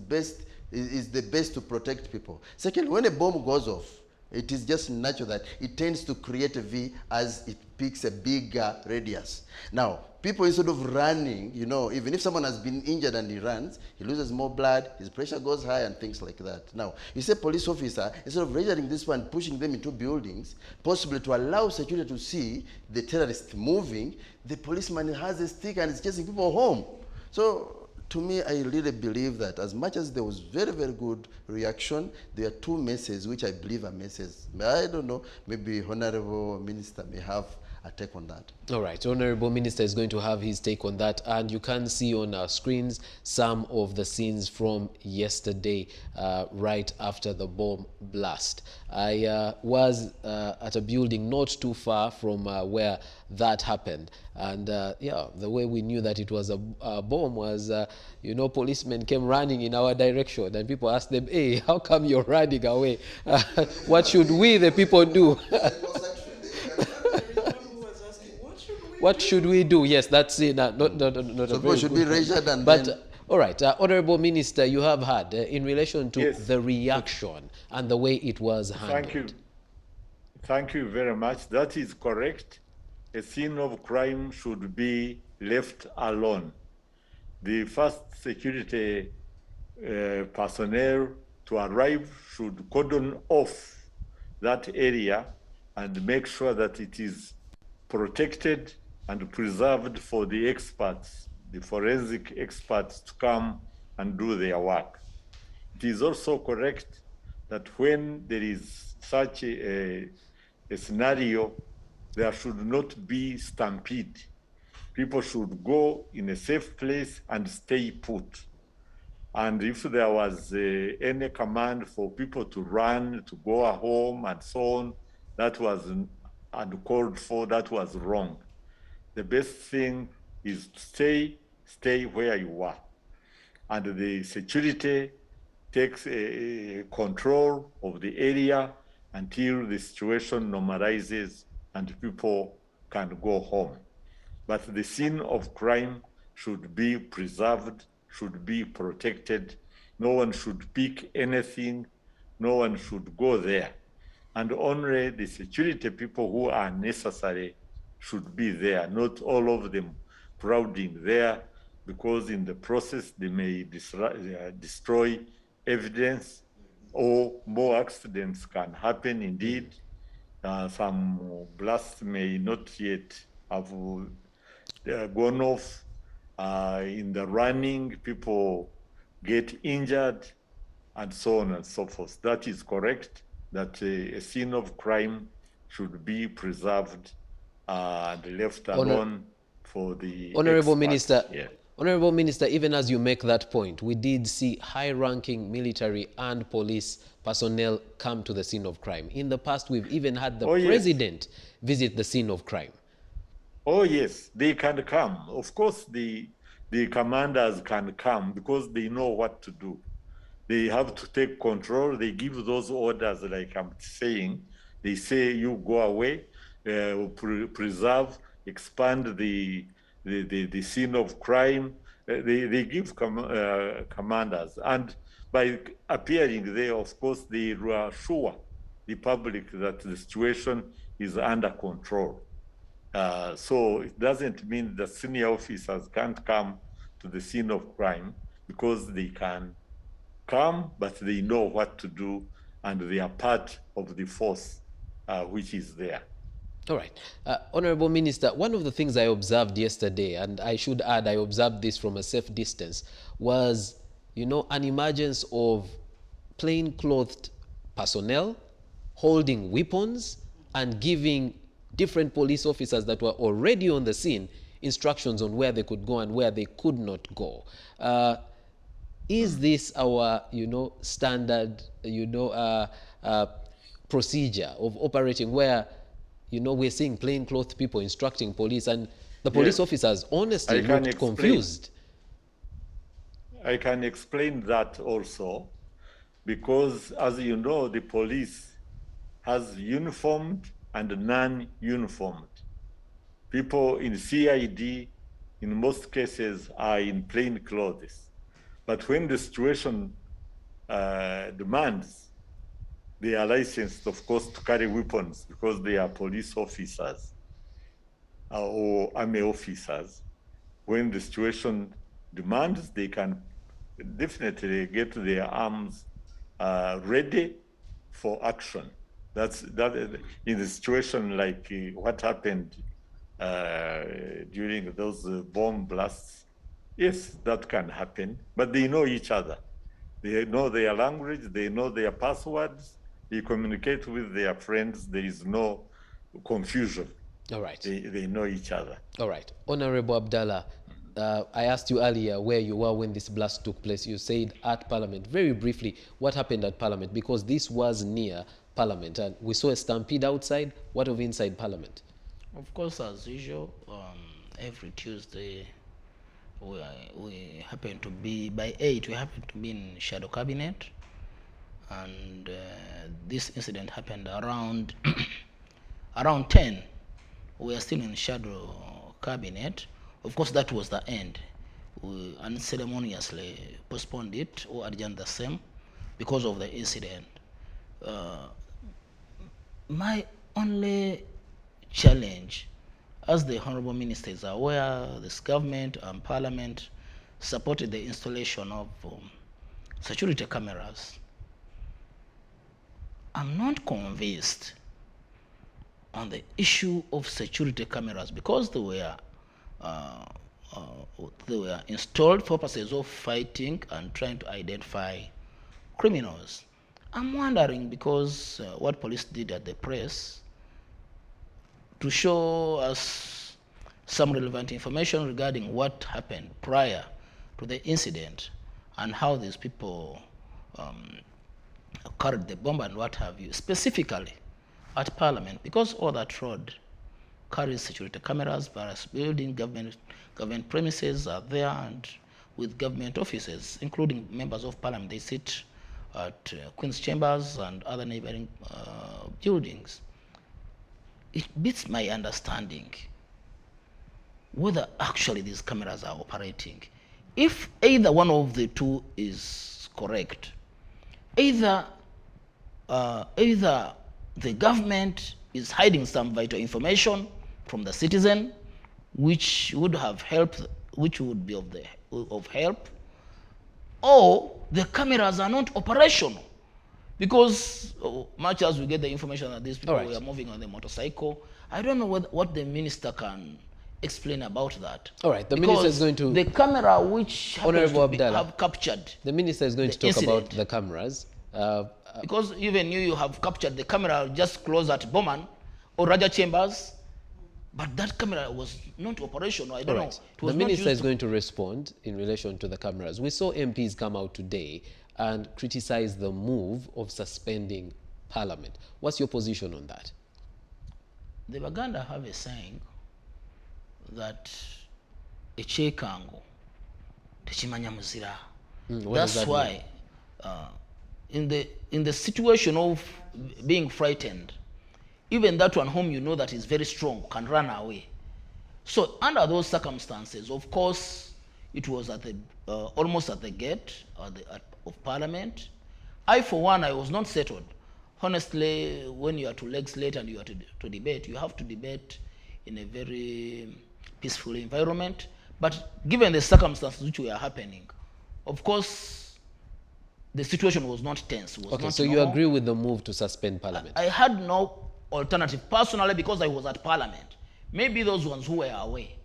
the best to protect people. Second, when a bomb goes off, It is just natural that it tends to create a V as it picks a bigger radius. Now, people instead of running, you know, even if someone has been injured and he runs, he loses more blood, his pressure goes high and things like that. Now, you say police officer, instead of registering this one, pushing them into buildings, possibly to allow security to see the terrorist moving, the policeman has a stick and is chasing people home. So, to me, I really believe that as much as there was very, very good reaction, there are two messages which I believe are messages. I don't know, maybe Honorable Minister may have a take on that. All right, Honorable Minister is going to have his take on that, and you can see on our screens some of the scenes from yesterday, right after the bomb blast. I was at a building not too far from where that happened, and yeah, the way we knew that it was a bomb was, you know, policemen came running in our direction, and people asked them, "Hey, how come you're running away? What should we, the people, do?" What should we do? Yes, that's it. Not so a very should good be registered and but then... all right, Honorable Minister, you have had in relation to Yes. the reaction and the way it was handled. Thank you. Thank you very much. That is correct. A scene of crime should be left alone. The first security personnel to arrive should cordon off that area and make sure that it is protected and preserved for the experts, the forensic experts, to come and do their work. It is also correct that when there is such a scenario, there should not be stampede. People should go in a safe place and stay put. And if there was any command for people to run, to go home and so on, that was uncalled for, that was wrong. The best thing is to stay where you are. And the security takes control of the area until the situation normalizes and people can go home. But the scene of crime should be preserved, should be protected. No one should pick anything. No one should go there. And only the security people who are necessary should be there, not all of them crowding there, because in the process they may destroy evidence, or more accidents can happen indeed. Some blasts may not yet have gone off. In the running, people get injured, and so on and so forth. That is correct, that a scene of crime should be preserved and left alone for the Honorable experts. Minister, Yeah. Honorable Minister, even as you make that point, we did see high-ranking military and police personnel come to the scene of crime. In the past, we've even had the Yes. president visit the scene of crime. Oh yes, they can come. Of course, the commanders can come because they know what to do. They have to take control. They give those orders, like I'm saying. They say, you go away, preserve, expand the scene of crime. They give commanders. And by appearing there, of course, they reassure the public that the situation is under control. So it doesn't mean that senior officers can't come to the scene of crime, because they can come, but they know what to do, and they are part of the force which is there. All right. Honorable Minister, one of the things I observed yesterday, and I should add, I observed this from a safe distance, was, you know, an emergence of plain-clothed personnel holding weapons and giving different police officers that were already on the scene instructions on where they could go and where they could not go. Is this our, you know, standard, you know, procedure of operating, where, you know, we're seeing plainclothes people instructing police, and the police officers honestly looked confused? I can explain that also, because as you know, the police has uniformed and non-uniformed. People in CID, in most cases, are in plain clothes. But when the situation demands, they are licensed, of course, to carry weapons because they are police officers or army officers. When the situation demands, they can definitely get their arms ready for action. That's in the situation like what happened during those bomb blasts. Yes, that can happen, but they know each other. They know their language, they know their passwords, they communicate with their friends, there is no confusion. All right. They know each other. All right. Honorable Abdallah, I asked you earlier where you were when this blast took place. You said at Parliament. Very briefly, what happened at Parliament? Because this was near Parliament, and we saw a stampede outside. What of inside Parliament? Of course, as usual, every Tuesday, we happen to be, by 8, we happen to be in shadow cabinet. And this incident happened around, around 10. We are still in shadow cabinet. Of course, that was the end. We unceremoniously postponed it or adjourned the same because of the incident. My only challenge, as the Honorable Minister is aware, this government and Parliament supported the installation of security cameras. I'm not convinced on the issue of security cameras because they were installed for purposes of fighting and trying to identify criminals. I'm wondering because what police did at the press to show us some relevant information regarding what happened prior to the incident and how these people carried the bomb and what have you, specifically at Parliament, because all that road carries security cameras, various buildings, government premises are there, and with government offices, including members of Parliament, they sit at Queen's Chambers and other neighboring buildings. It beats my understanding whether actually these cameras are operating. If either one of the two is correct, either the government is hiding some vital information from the citizen, which would have helped, which would be of help, or the cameras are not operational. Because much as we get the information that these people were moving on the motorcycle, I don't know what the minister can explain about that. All right, the minister is going to... The camera which Honorable Abdallah have captured... The minister is going to talk incident. about the cameras. Because even you have captured the camera just close at Bowman or Raja Chambers, but that camera was not operational. I don't know. The minister is going to respond in relation to the cameras. We saw MPs come out today and criticize the move of suspending Parliament. What's your position on that? The Baganda have a saying that echekango techimanya muzira. That's why in the situation of being frightened, even that one whom you know that is very strong can run away. So under those circumstances, of course, it was at the almost at the gate of Parliament. I, for one, I was not settled. Honestly, when you are to legislate and you are to debate, you have to debate in a very peaceful environment. But given the circumstances which were happening, of course, the situation was not tense. It was not so normal. you agree with the move to suspend Parliament? I had no alternative, personally, because I was at Parliament. Maybe those ones who were away.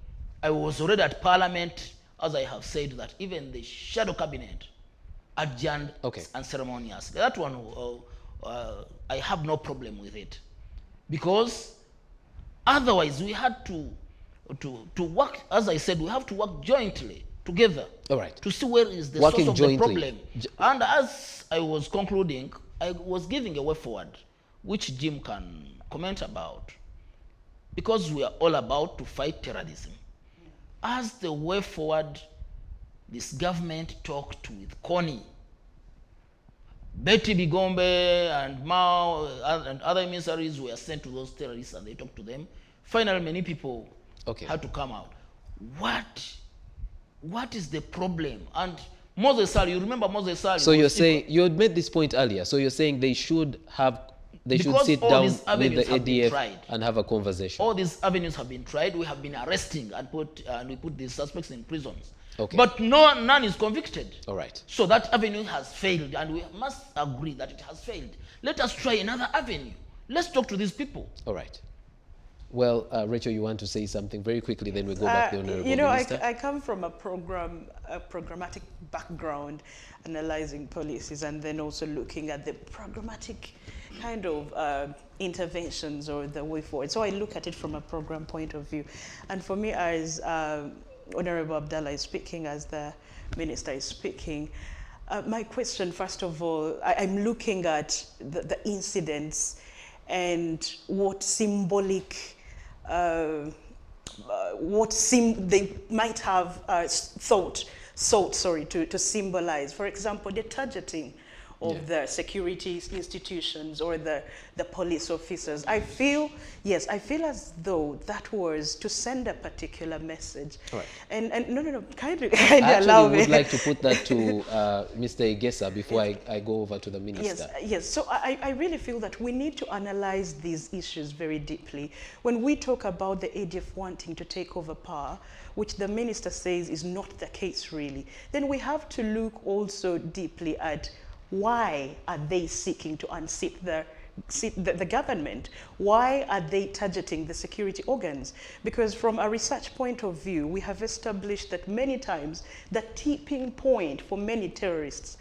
I was already at Parliament, as I have said, that even the shadow cabinet adjourned unceremoniously. That one, I have no problem with it. Because otherwise we had to work, as I said, we have to work jointly together to see where is the source of the problem. And as I was concluding, I was giving a way forward, which Jim can comment about, because we are all about to fight terrorism. As the way forward, this government talked with Connie, Betty Bigombe and Mao and other emissaries were sent to those terrorists and they talked to them. Finally, many people had to come out. What is the problem? And Moses Sali, you remember Moses Sali? So you're saying, you had made this point earlier, so you're saying they should Because sit all down these with the avenues have been ADF tried. and have a conversation. All these avenues have been tried. We have been arresting and we put these suspects in prisons. Okay. But none is convicted. All right. So that avenue has failed, and we must agree that it has failed. Let us try another avenue. Let's talk to these people. All right. Well, Rachel, you want to say something very quickly, then we go back to the Honorable You know, Minister. I come from a programmatic background, analyzing policies, and then also looking at the programmatic kind of interventions or the way forward. So I look at it from a program point of view. And for me, as Honorable Abdullah is speaking, as the Minister is speaking, my question, first of all, I'm looking at the incidents and what symbolic, they might have sought to symbolize. For example, the targeting of the security institutions or the police officers. I feel as though that was to send a particular message. Right. And no, kindly I allow me. would like to put that to Mr. Igesa before I go over to the Minister. Yes. So I really feel that we need to analyze these issues very deeply. When we talk about the ADF wanting to take over power, which the Minister says is not the case really, then we have to look also deeply at why are they seeking to unseat the government? Why are they targeting the security organs? Because from a research point of view, we have established that many times the tipping point for many terrorists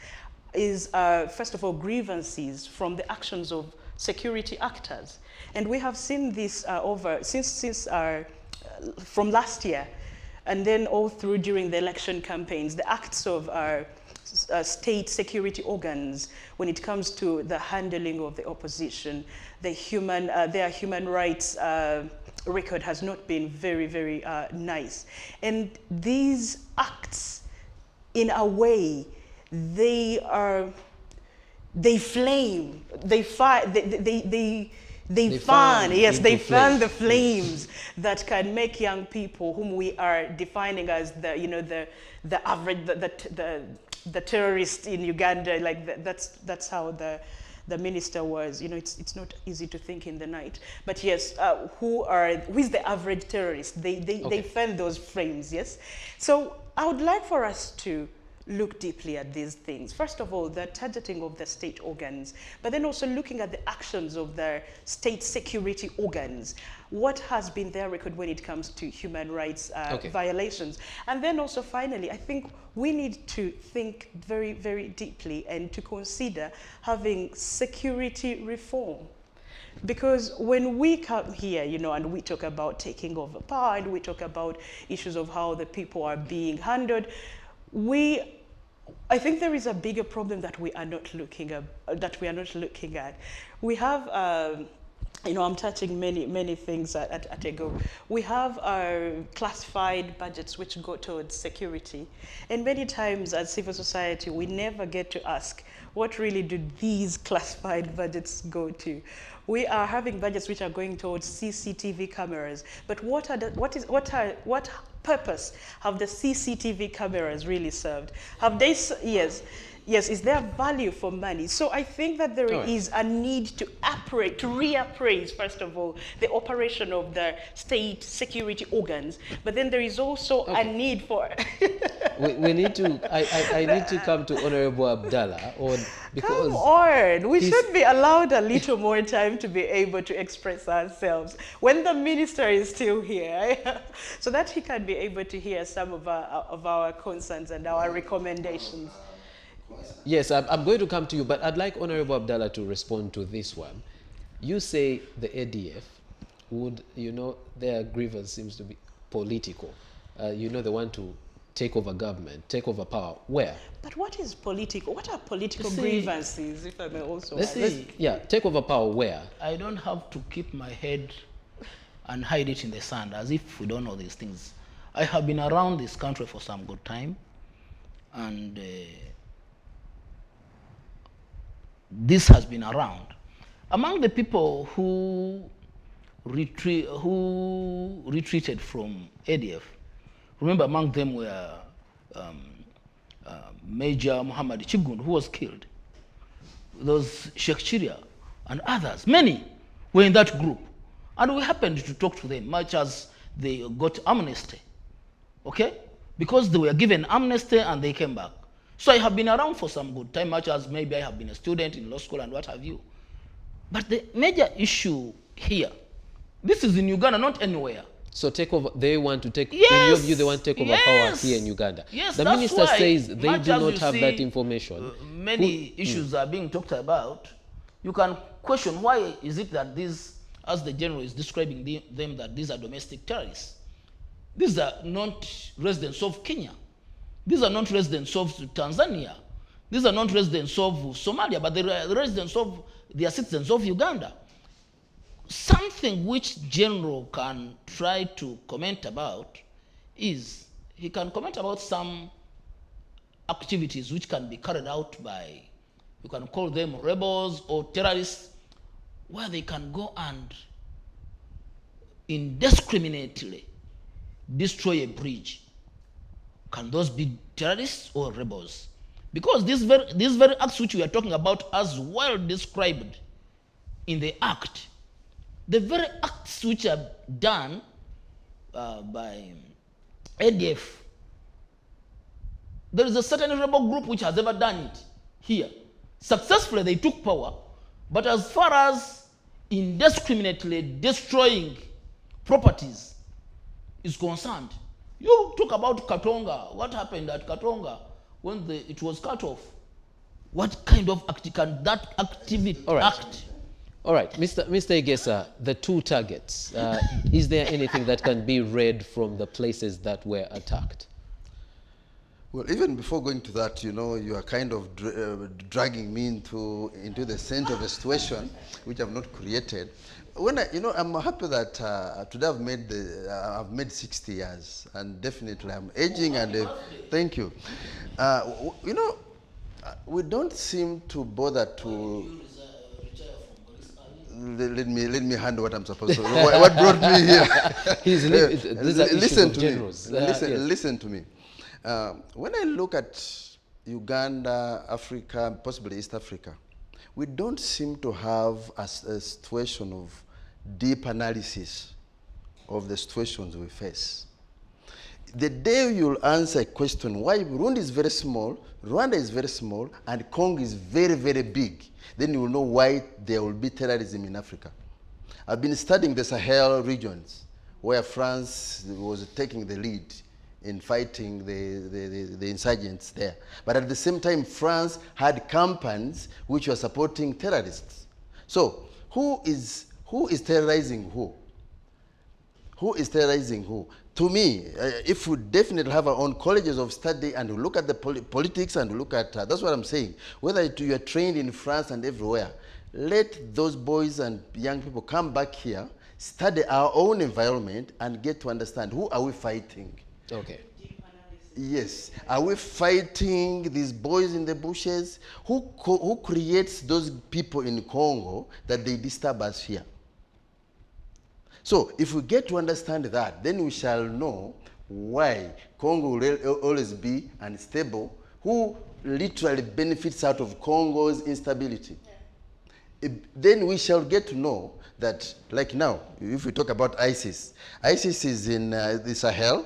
is, first of all, grievances from the actions of security actors. And we have seen this from last year, and then all through during the election campaigns, the acts of our state security organs when it comes to the handling of the opposition. Their human rights record has not been very, very nice. And these acts, in a way, they fan the flames that can make young people whom we are defining as the average, the terrorist in Uganda, like that's how the minister was. You know, it's not easy to think in the night. But yes, who is the average terrorist? They fan those flames. Yes. So I would like for us to look deeply at these things. First of all, the targeting of the state organs, but then also looking at the actions of the state security organs. What has been their record when it comes to human rights violations? And then also finally, I think we need to think very, very deeply and to consider having security reform. Because when we come here, you know, and we talk about taking over power, and we talk about issues of how the people are being handled, I think there is a bigger problem that we are not looking at. We have, you know, I'm touching many things at a go. We have our classified budgets which go towards security, and many times as civil society, we never get to ask, what really do these classified budgets go to? We are having budgets which are going towards CCTV cameras, but what purpose have the CCTV cameras really served? Have they, yes, is there value for money? So I think that there is a need to reappraise, first of all, the operation of the state security organs, but then there is also a need for... we need to, I need to come to Honorable Abdullah, because... Come on, we should be allowed a little more time to be able to express ourselves when the minister is still here, so that he can be able to hear some of our concerns and our recommendations. Yes, I'm going to come to you, but I'd like Honorable Abdullah to respond to this one. You say the ADF would, you know, their grievance seems to be political. You know, they want to take over government, take over power. Where? But what is political? What are political grievances, if I may also take over power where? I don't have to keep my head and hide it in the sand as if we don't know these things. I have been around this country for some good time, and this has been around. Among the people who retreated from ADF, remember among them were Major Muhammad Chigun, who was killed. Those Sheikh Chiria and others, many were in that group. And we happened to talk to them, much as they got amnesty, okay? Because they were given amnesty and they came back. So I have been around for some good time, much as maybe I have been a student in law school and what have you. But the major issue here, this is in Uganda, not anywhere. So take over, they want to take, Yes, in your view, they want to take over power yes, here in Uganda. yes, The that's minister why, says they do much as not you have see, that information. Many issues are being talked about. You can question why is it that these, as the general is describing them, that these are domestic terrorists. These are not residents of Kenya. These are not residents of Tanzania. These are not residents of Somalia, but they are residents of, they are citizens of Uganda. Something which general can try to comment about is, he can comment about some activities which can be carried out by, you can call them rebels or terrorists, where they can go and indiscriminately destroy a bridge. Can those be terrorists or rebels? Because these very acts which we are talking about as well described in the act, the very acts which are done by ADF, there is a certain rebel group which has ever done it here. Successfully they took power, but as far as indiscriminately destroying properties is concerned, you talk about Katonga. What happened at Katonga when it was cut off? What kind of act can that activity act? All right, Mr. Igesa, the two targets, is there anything that can be read from the places that were attacked? Well, even before going to that, you know, you are kind of dragging me into the center of a situation which I've not created. When I'm happy that today I've made 60 years, and definitely I'm aging, and thank you. You know, we don't seem to bother to. Let me handle what I'm supposed to. What brought me here? Listen to me. When I look at Uganda, Africa, possibly East Africa, we don't seem to have a situation of deep analysis of the situations we face. The day you'll answer a question why Burundi is very small, Rwanda is very small, and Congo is very, very big, then you will know why there will be terrorism in Africa. I've been studying the Sahel regions, where France was taking the lead in fighting the insurgents there. But at the same time, France had companies which were supporting terrorists. So who is terrorizing who? Who is terrorizing who? To me, if we definitely have our own colleges of study and we look at the politics and look at, that's what I'm saying, whether you are trained in France and everywhere, let those boys and young people come back here, study our own environment and get to understand who are we fighting. Okay. Yes. Are we fighting these boys in the bushes? Who creates those people in Congo that they disturb us here? So if we get to understand that, then we shall know why Congo will always be unstable, who literally benefits out of Congo's instability. Yeah. Then we shall get to know that, like now, if we talk about ISIS, ISIS is in the Sahel.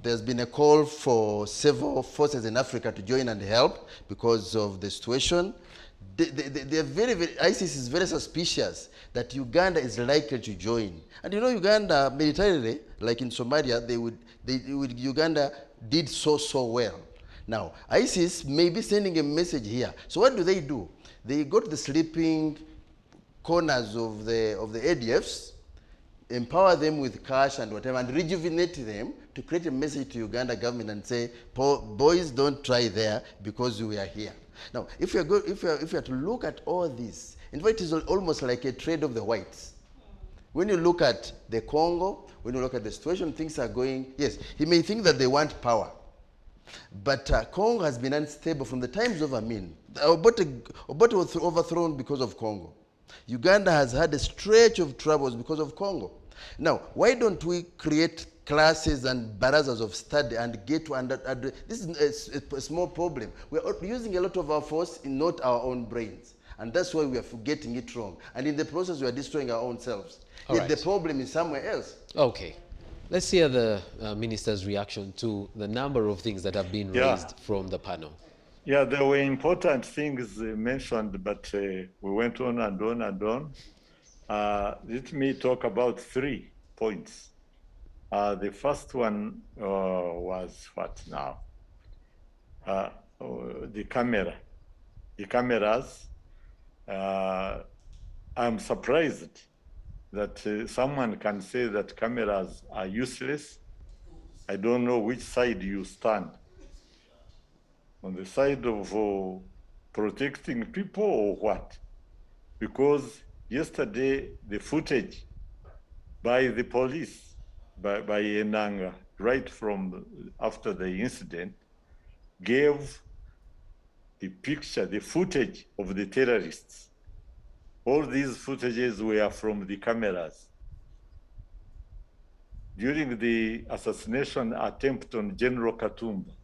There's been a call for several forces in Africa to join and help because of the situation. They're very, ISIS is very suspicious that Uganda is likely to join. And you know, Uganda militarily, like in Somalia, Uganda did so well. Now, ISIS may be sending a message here. So what do? They go to the sleeping corners of the ADFs, empower them with cash and whatever, and rejuvenate them to create a message to Uganda government and say, boys, don't try there because we are here. Now, if you are to look at all this, in fact, it's almost like a trade of the whites. When you look at the Congo, when you look at the situation, things are going, yes, he may think that they want power. But Congo has been unstable from the times of Amin. Obote was overthrown because of Congo. Uganda has had a stretch of troubles because of Congo. Now, why don't we create classes and barazas of study and get to this is a small problem. We are using a lot of our force in not our own brains. And that's why we are getting it wrong. And in the process, we are destroying our own selves. All Yet right. the problem is somewhere else. Okay. Let's hear the minister's reaction to the number of things that have been raised from the panel. Yeah, there were important things mentioned, but we went on and on and on. Let me talk about 3 points. The first one was what now? The camera. The cameras. I'm surprised that someone can say that cameras are useless. I don't know which side you stand. On the side of protecting people or what? Because yesterday, the footage by the police, by Enanga, right from after the incident, gave the picture, the footage of the terrorists. All these footages were from the cameras. During the assassination attempt on General Katumba,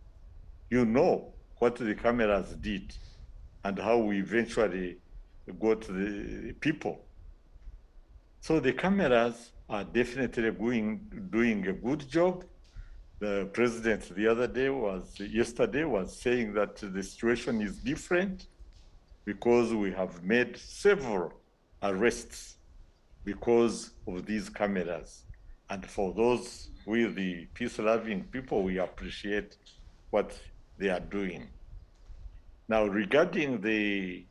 you know what the cameras did and how we eventually got the people. So the cameras are definitely doing a good job. The president yesterday was saying that the situation is different because we have made several arrests because of these cameras. And for those with the peace-loving people, we appreciate what they are doing. Now, regarding the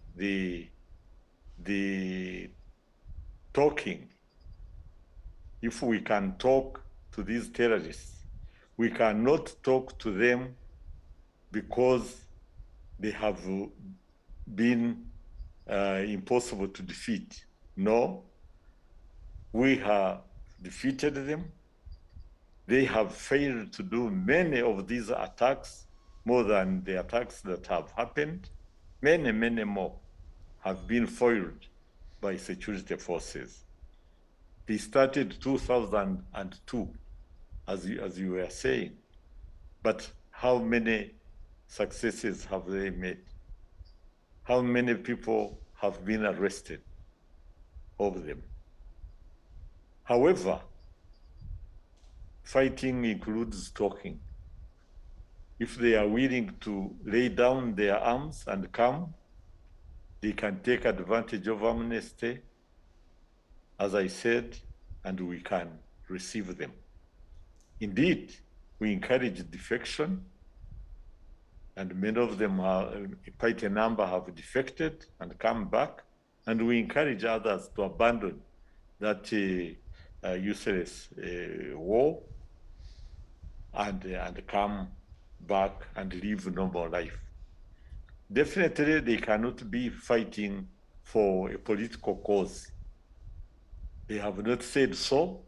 talking, if we can talk to these terrorists, we cannot talk to them because they have been impossible to defeat. No, we have defeated them. They have failed to do many of these attacks, more than the attacks that have happened. Many, many more have been foiled by security forces. They started 2002, as you were saying. But how many successes have they made? How many people have been arrested of them? However, fighting includes talking. If they are willing to lay down their arms and come, they can take advantage of amnesty, as I said, and we can receive them. Indeed, we encourage defection, and many of them, quite a number, have defected and come back, and we encourage others to abandon that useless war and come back and live a normal life. Definitely, they cannot be fighting for a political cause. They have not said so.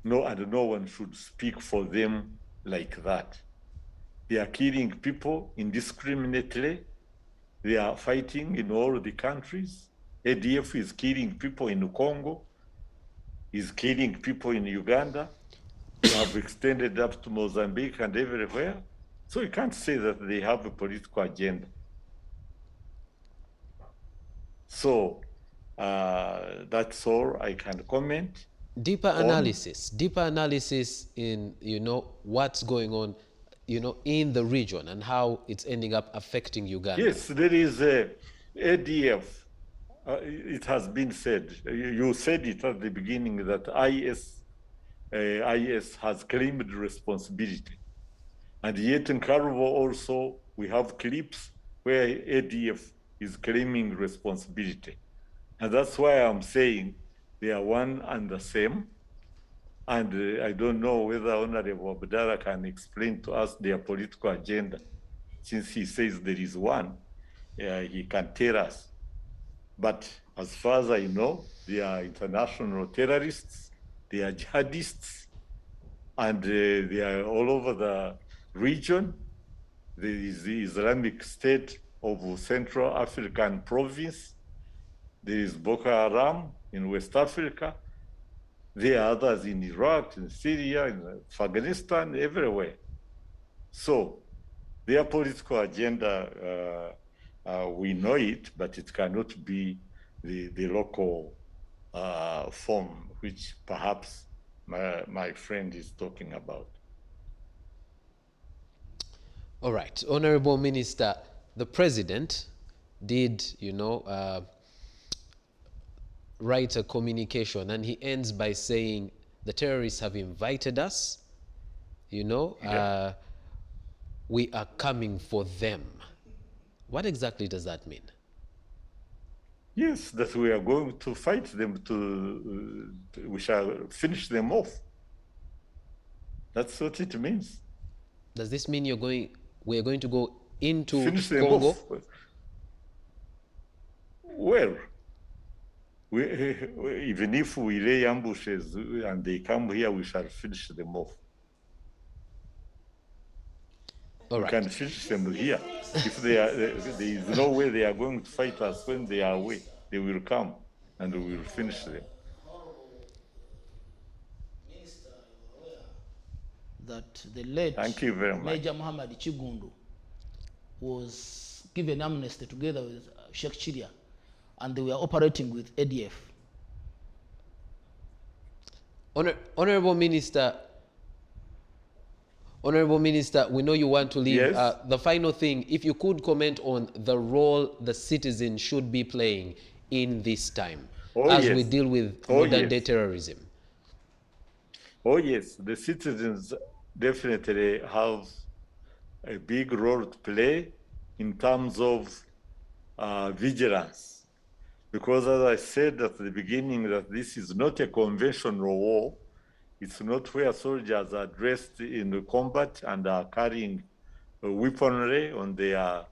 No, and no one should speak for them like that. They are killing people indiscriminately. They are fighting in all the countries. ADF is killing people in Congo, is killing people in Uganda. They have extended up to Mozambique and everywhere. So you can't say that they have a political agenda. So that's all I can comment. Deeper analysis in, what's going on, in the region and how it's ending up affecting Uganda. Yes, there is a ADF. It has been said, you said it at the beginning, that IS has claimed responsibility. And yet in Karubo also, we have clips where ADF is claiming responsibility. And that's why I'm saying they are one and the same. And I don't know whether Honorable Abdullah can explain to us their political agenda. Since he says there is one, he can tell us. But as far as I know, they are international terrorists, they are jihadists, and they are all over the region. There is the Islamic State of Central African Province. There is Boko Haram in West Africa. There are others in Iraq, in Syria, in Afghanistan, everywhere. So their political agenda, we know it, but it cannot be the local form, which perhaps my friend is talking about. All right, Honorable Minister, the President did, write a communication, and he ends by saying the terrorists have invited us, we are coming for them. What exactly does that mean? Yes, that we are going to fight them, we shall finish them off. That's what it means. Does this mean we are going to go into finish them Congo? Off. Well, even if we lay ambushes and they come here, we shall finish them off. All right. We can finish them here. If there is no way they are going to fight us when they are away, they will come and we will finish them. That the late Thank you very much. Major Muhammad Chigundu was given amnesty together with Sheikh Chiria, and they were operating with ADF. Honorable Minister, we know you want to leave. Yes. The final thing, if you could comment on the role the citizens should be playing in this time as we deal with modern day terrorism. Oh yes, the citizens definitely have a big role to play in terms of vigilance. Because as I said at the beginning, that this is not a conventional war. It's not where soldiers are dressed in the combat and are carrying weaponry on their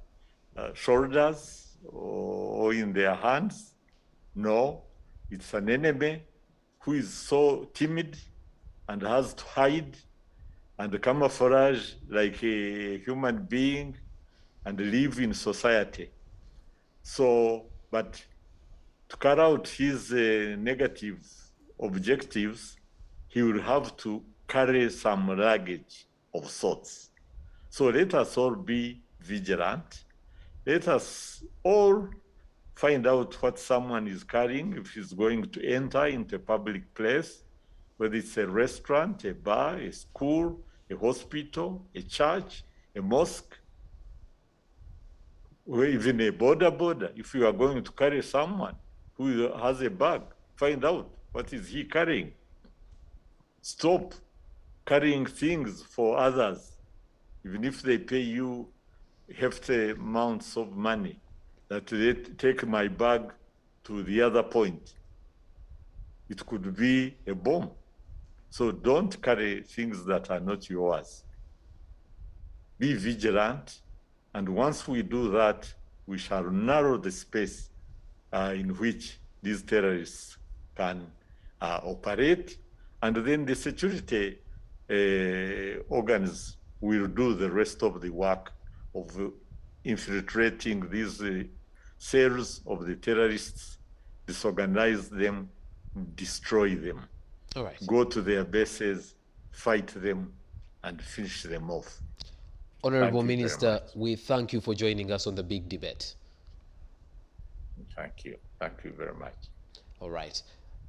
shoulders or in their hands. No, it's an enemy who is so timid and has to hide and camouflage like a human being and live in society. So, but to carry out his negative objectives, he will have to carry some luggage of sorts. So let us all be vigilant. Let us all find out what someone is carrying if he's going to enter into a public place, whether it's a restaurant, a bar, a school, a hospital, a church, a mosque, or even a border. If you are going to carry someone who has a bag, find out what is he carrying. Stop carrying things for others, even if they pay you hefty amounts of money, that they take my bag to the other point. It could be a bomb. So don't carry things that are not yours. Be vigilant, and once we do that, we shall narrow the space in which these terrorists can operate, and then the security organs will do the rest of the work of infiltrating these cells of the terrorists, disorganize them, destroy them. All right. Go to their bases, fight them, and finish them off. Honorable Minister, we thank you for joining us on the big debate. Thank you. Thank you very much. All right.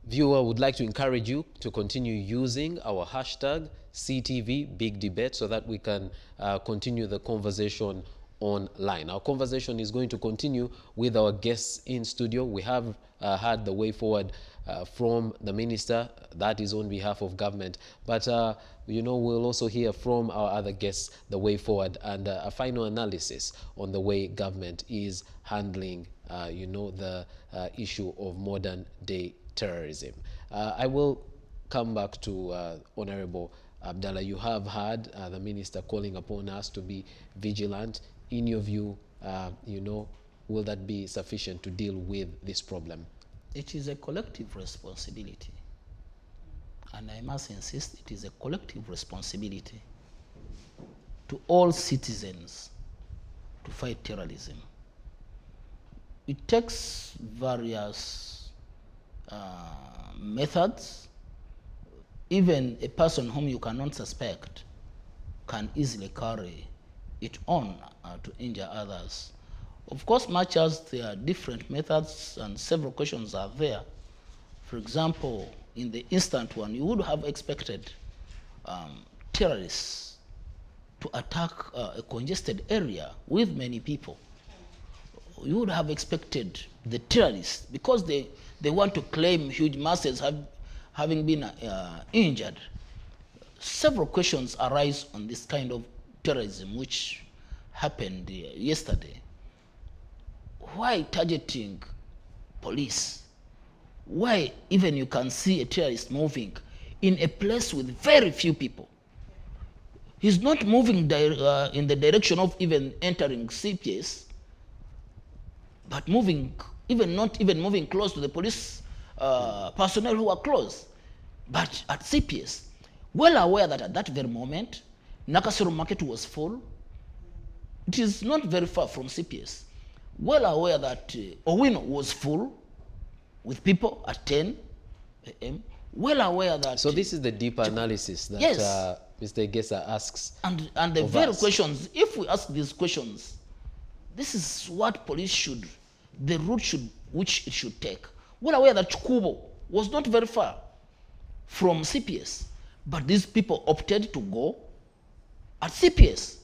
Viewer, would like to encourage you to continue using our hashtag CTV Big Debate so that we can continue the conversation online. Our conversation is going to continue with our guests in studio. We have had the way forward from the minister, that is on behalf of government, but we'll also hear from our other guests the way forward and a final analysis on the way government is handling the issue of modern day terrorism. I will come back to Honorable Abdullah. You have heard the minister calling upon us to be vigilant. In your view, will that be sufficient to deal with this problem? It is a collective responsibility. And I must insist, it is a collective responsibility to all citizens to fight terrorism. It takes various methods, even a person whom you cannot suspect can easily carry it on to injure others. Of course, much as there are different methods and several questions are there. For example, in the instant one, you would have expected terrorists to attack a congested area with many people. You would have expected the terrorists, because they want to claim huge masses having been injured. Several questions arise on this kind of terrorism which happened yesterday. Why targeting police? Why even you can see a terrorist moving in a place with very few people? He's not moving in the direction of even entering CPS, but moving, not even moving close to the police personnel who are close, but at CPS. Well aware that at that very moment, Nakasero market was full. It is not very far from CPS. Well aware that Owino was full with people at 10 a.m. Well aware that... So this is the deeper analysis that yes. Mr. Gesa asks. And the very questions, if we ask these questions, this is what police should, the route which it should take. Well aware that Chukubo was not very far from CPS, but these people opted to go at CPS.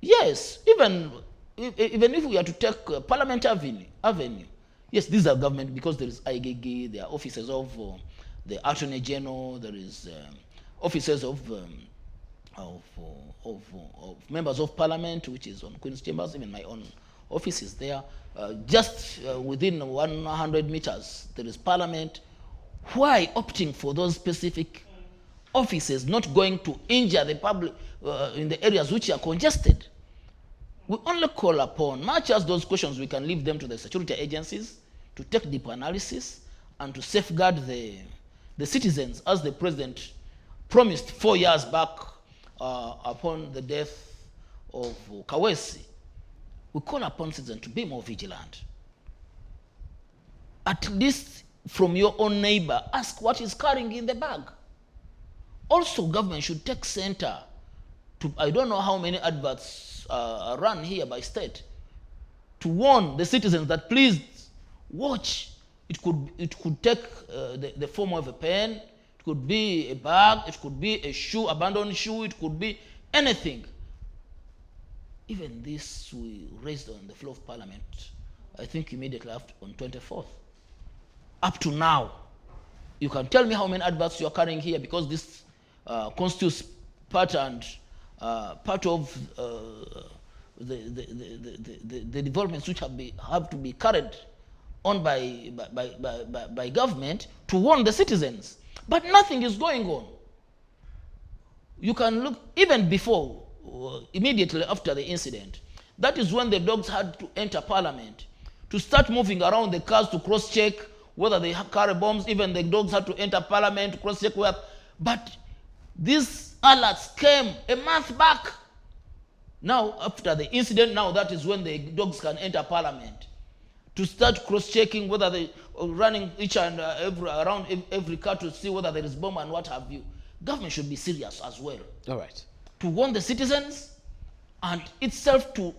Yes, even if we are to take Parliament Avenue, yes, these are government, because there is IGG, there are offices of the Attorney General, there is offices of members of Parliament, which is on Queen's Chambers. Even my own office is there. Just within 100 meters, there is Parliament. Why opting for those specific offices, not going to injure the public in the areas which are congested? We only call upon, much as those questions, we can leave them to the security agencies to take deep analysis and to safeguard the citizens, as the president promised 4 years back upon the death of Kawesi. We call upon citizens to be more vigilant. At least from your own neighbor, ask what is carrying in the bag. Also, government should take center to, I don't know how many adverts are run here by state, to warn the citizens that please watch. It could take the form of a pen, it could be a bag, it could be a shoe, abandoned shoe, it could be anything. Even this we raised on the floor of Parliament, I think immediately after, on 24th. Up to now, you can tell me how many adverts you are carrying here, because this constitutes part of the developments which have to be carried on by government to warn the citizens. But nothing is going on. You can look, even before, immediately after the incident, that is when the dogs had to enter Parliament to start moving around the cars to cross-check whether they carry bombs. Even the dogs had to enter Parliament to cross-check where. But these alerts came a month back. Now, after the incident, now that is when the dogs can enter Parliament to start cross-checking whether they are running each and around every car to see whether there is bomb and what have you. Government should be serious as well. All right. To warn the citizens and itself to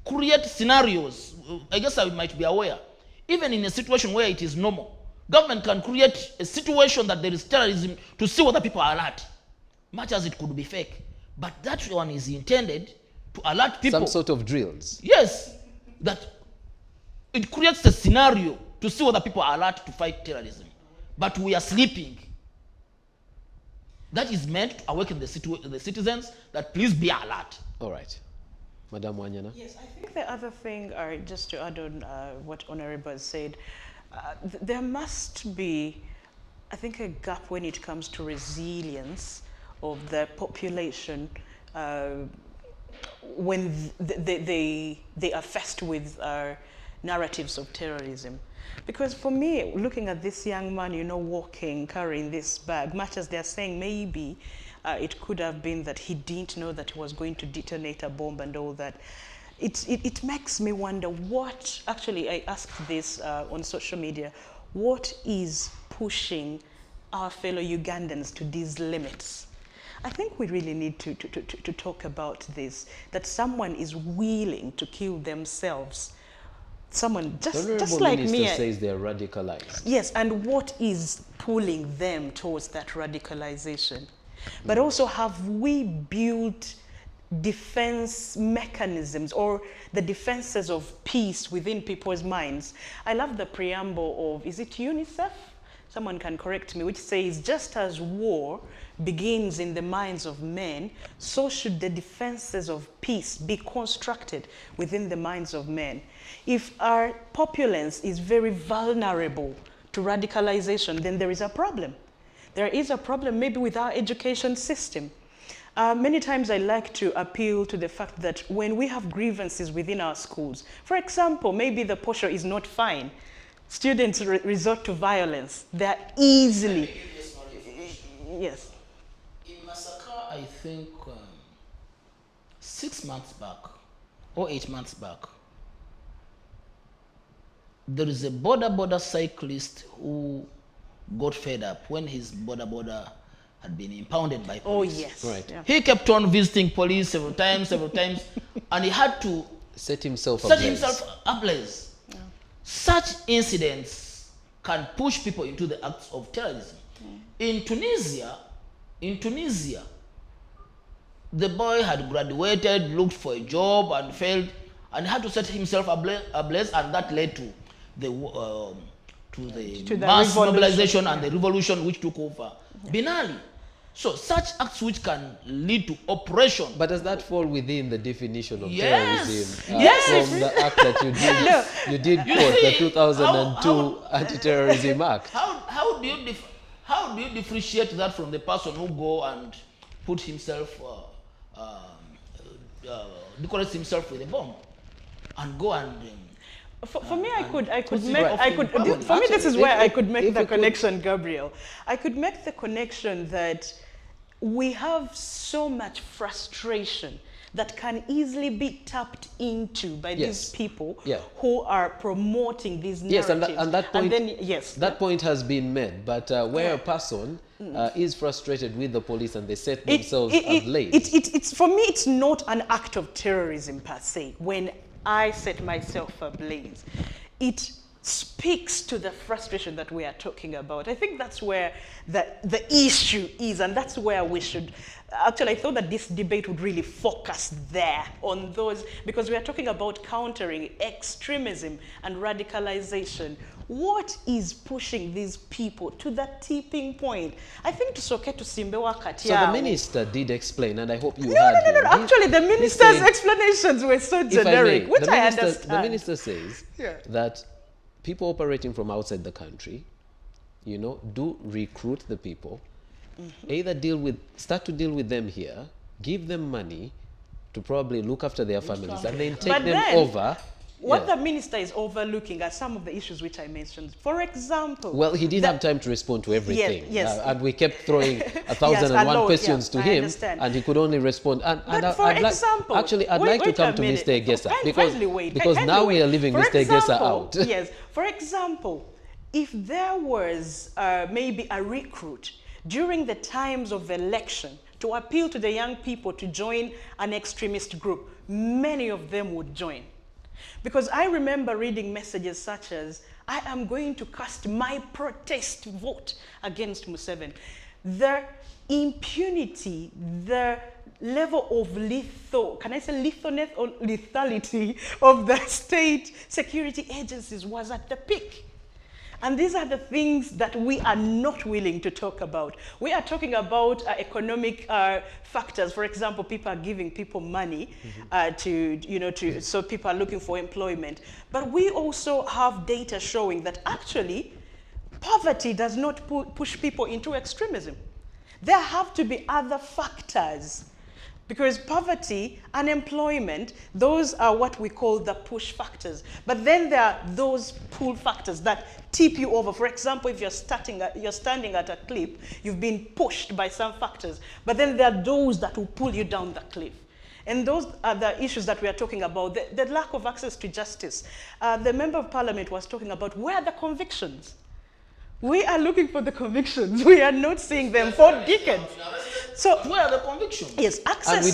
create scenarios. I guess I might be aware, even in a situation where it is normal, government can create a situation that there is terrorism to see whether people are alert, much as it could be fake. But that one is intended to alert people. Some sort of drills. Yes, that it creates a scenario to see whether people are alert to fight terrorism. But we are sleeping. That is meant to awaken the citizens that please be alert. All right. Madam Wanyana? Yes, I think the other thing, just to add on what Honorable said, there must be, I think, a gap when it comes to resilience of the population when they are faced with narratives of terrorism. Because for me, looking at this young man, you know, walking, carrying this bag, much as they're saying maybe it could have been that he didn't know that he was going to detonate a bomb and all that. It makes me wonder what, actually I asked this on social media, what is pushing our fellow Ugandans to these limits? I think we really need to talk about this, that someone is willing to kill themselves. Someone just like me. The minister says they're radicalized. Yes, and what is pulling them towards that radicalization? But also, have we built defense mechanisms or the defenses of peace within people's minds? I love the preamble of, is it UNICEF? Someone can correct me, which says, just as war begins in the minds of men, so should the defenses of peace be constructed within the minds of men. If our populace is very vulnerable to radicalization, then there is a problem. There is a problem maybe with our education system. Many times I like to appeal to the fact that when we have grievances within our schools, for example, maybe the posho is not fine, students resort to violence. They're easily... Yes. In Masaka, I think 6 months back, or 8 months back, there is a border police who got fed up when his border had been impounded by police. Oh, yes. Right. Yeah. He kept on visiting police several times, and he had to Set himself ablaze. Yeah. Such incidents can push people into the acts of terrorism. In Tunisia, the boy had graduated, looked for a job and failed, and had to set himself ablaze, and that led to the mass mobilization and the revolution which took over Binali. So such acts which can lead to oppression. But does that fall within the definition of Yes. terrorism? Yes. From the act that you did, No. you did quote, the 2002 Anti-Terrorism Act. How do you differentiate that from the person who go and put himself, decorates himself with a bomb, and go and For me, I could Right. make, for me, this is where I could make the connection, Gabriel. I could make the connection that we have so much frustration that can easily be tapped into by these people who are promoting these narratives. Yes, and that point, yes, that point has been made. But where a person is frustrated with the police and they set themselves ablaze. It's for me, it's not an act of terrorism per se. When I set myself ablaze, it speaks to the frustration that we are talking about. I think that's where the issue is, and that's where we should. Actually, I thought that this debate would really focus there on those, because we are talking about countering extremism and radicalization. What is pushing these people to that tipping point? I think to Simbe wakati. So the minister did explain, and I hope you No. heard him. Actually, the minister's explanations were so generic, which I understand. The minister says that people operating from outside the country, do recruit the people, either start to deal with them here, give them money to probably look after their families, and then take them over. What the minister is overlooking are some of the issues which I mentioned. For example... Well, he didn't have time to respond to everything. Yes. And we kept throwing 1,001 questions to him, and he could only respond. Actually, I'd like to come to Mr. Egesa, because now we are leaving Mr. Egesa out. Yes. For example, if there was maybe a recruit during the times of election to appeal to the young people to join an extremist group, many of them would join. Because I remember reading messages such as, I am going to cast my protest vote against Museveni. The impunity, the level of lethalness or lethality of the state security agencies was at the peak. And these are the things that we are not willing to talk about. We are talking about economic factors. For example, people are giving people money so people are looking for employment. But we also have data showing that actually poverty does not push people into extremism. There have to be other factors. Because poverty, unemployment, those are what we call the push factors. But then there are those pull factors that tip you over. For example, if you're standing at a cliff, you've been pushed by some factors. But then there are those that will pull you down the cliff. And those are the issues that we are talking about. The lack of access to justice. The Member of Parliament was talking about where are the convictions? We are looking for the convictions. We are not seeing them for decades. So Where are the convictions? yes, access. And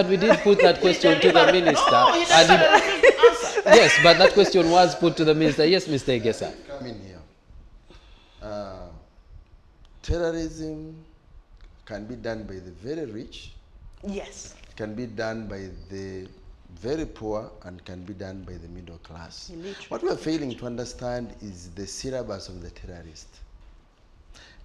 we did put that question to the minister. No, he and doesn't refuse to answer. yes, but that question was put to the minister. Yes, Mr. Egesa. Come in here. Terrorism can be done by the very rich, Yes. can be done by the very poor, and can be done by the middle class. Literally. What we are failing to understand is the syllabus of the terrorist.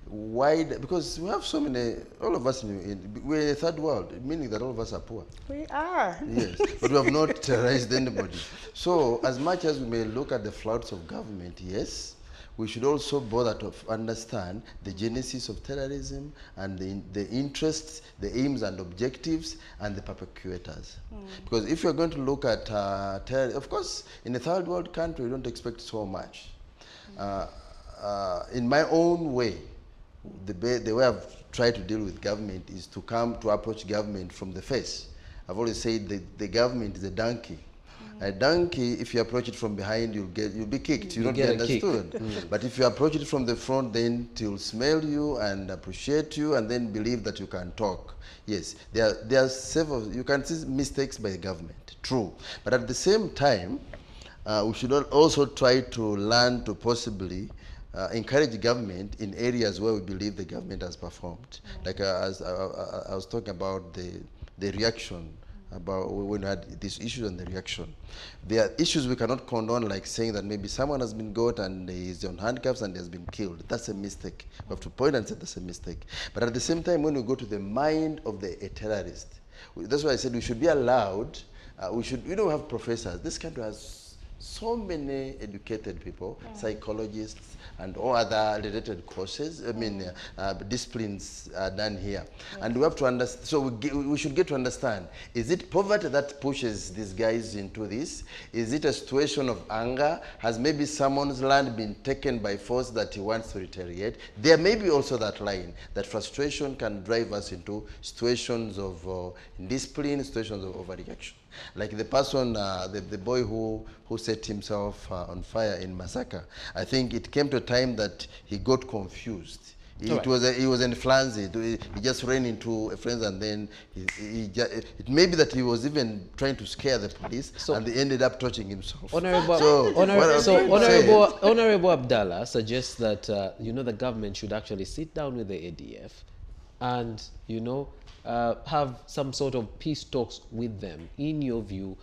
Why? Because we have so many, all of us, we're in a third world, meaning that all of us are poor. We are. Yes, but we have not terrorized anybody. So as much as we may look at the flaws of government, yes, we should also bother to understand the genesis of terrorism and the interests, the aims and objectives, and the perpetrators. Because if you're going to look at terrorism, of course, in a third world country, we don't expect so much. In my own way, the way I've tried to deal with government is to approach government from the face. I've always said the government is a donkey. A donkey, if you approach it from behind, you'll be kicked. You don't get understood. But if you approach it from the front, then it will smell you and appreciate you, and then believe that you can talk. Yes, there are several. You can see mistakes by the government. True, but at the same time, we should also try to learn to possibly encourage government in areas where we believe the government has performed. Like as I was talking about the reaction, about when we had these issues and the reaction. There are issues we cannot condone, like saying that maybe someone has been got and he's on handcuffs and has been killed. That's a mistake. We have to point and say that's a mistake. But at the same time, when we go to the mind of a terrorist, that's why I said we should be allowed, we don't have professors. This country has so many educated people, psychologists, and all other related courses, disciplines are done here. And we have to understand, so we should get to understand, is it poverty that pushes these guys into this? Is it a situation of anger? Has maybe someone's land been taken by force that he wants to retaliate? There may be also that line, that frustration can drive us into situations of indiscipline, situations of overreaction. Like the person, the boy who set himself on fire in Masaka, I think it came to a time that he got confused. He was in frenzy. He just ran into a friend, and then it may be that he was even trying to scare the police, and he ended up touching himself. Honorable Abdallah suggests that the government should actually sit down with the ADF and have some sort of peace talks with them. In your view,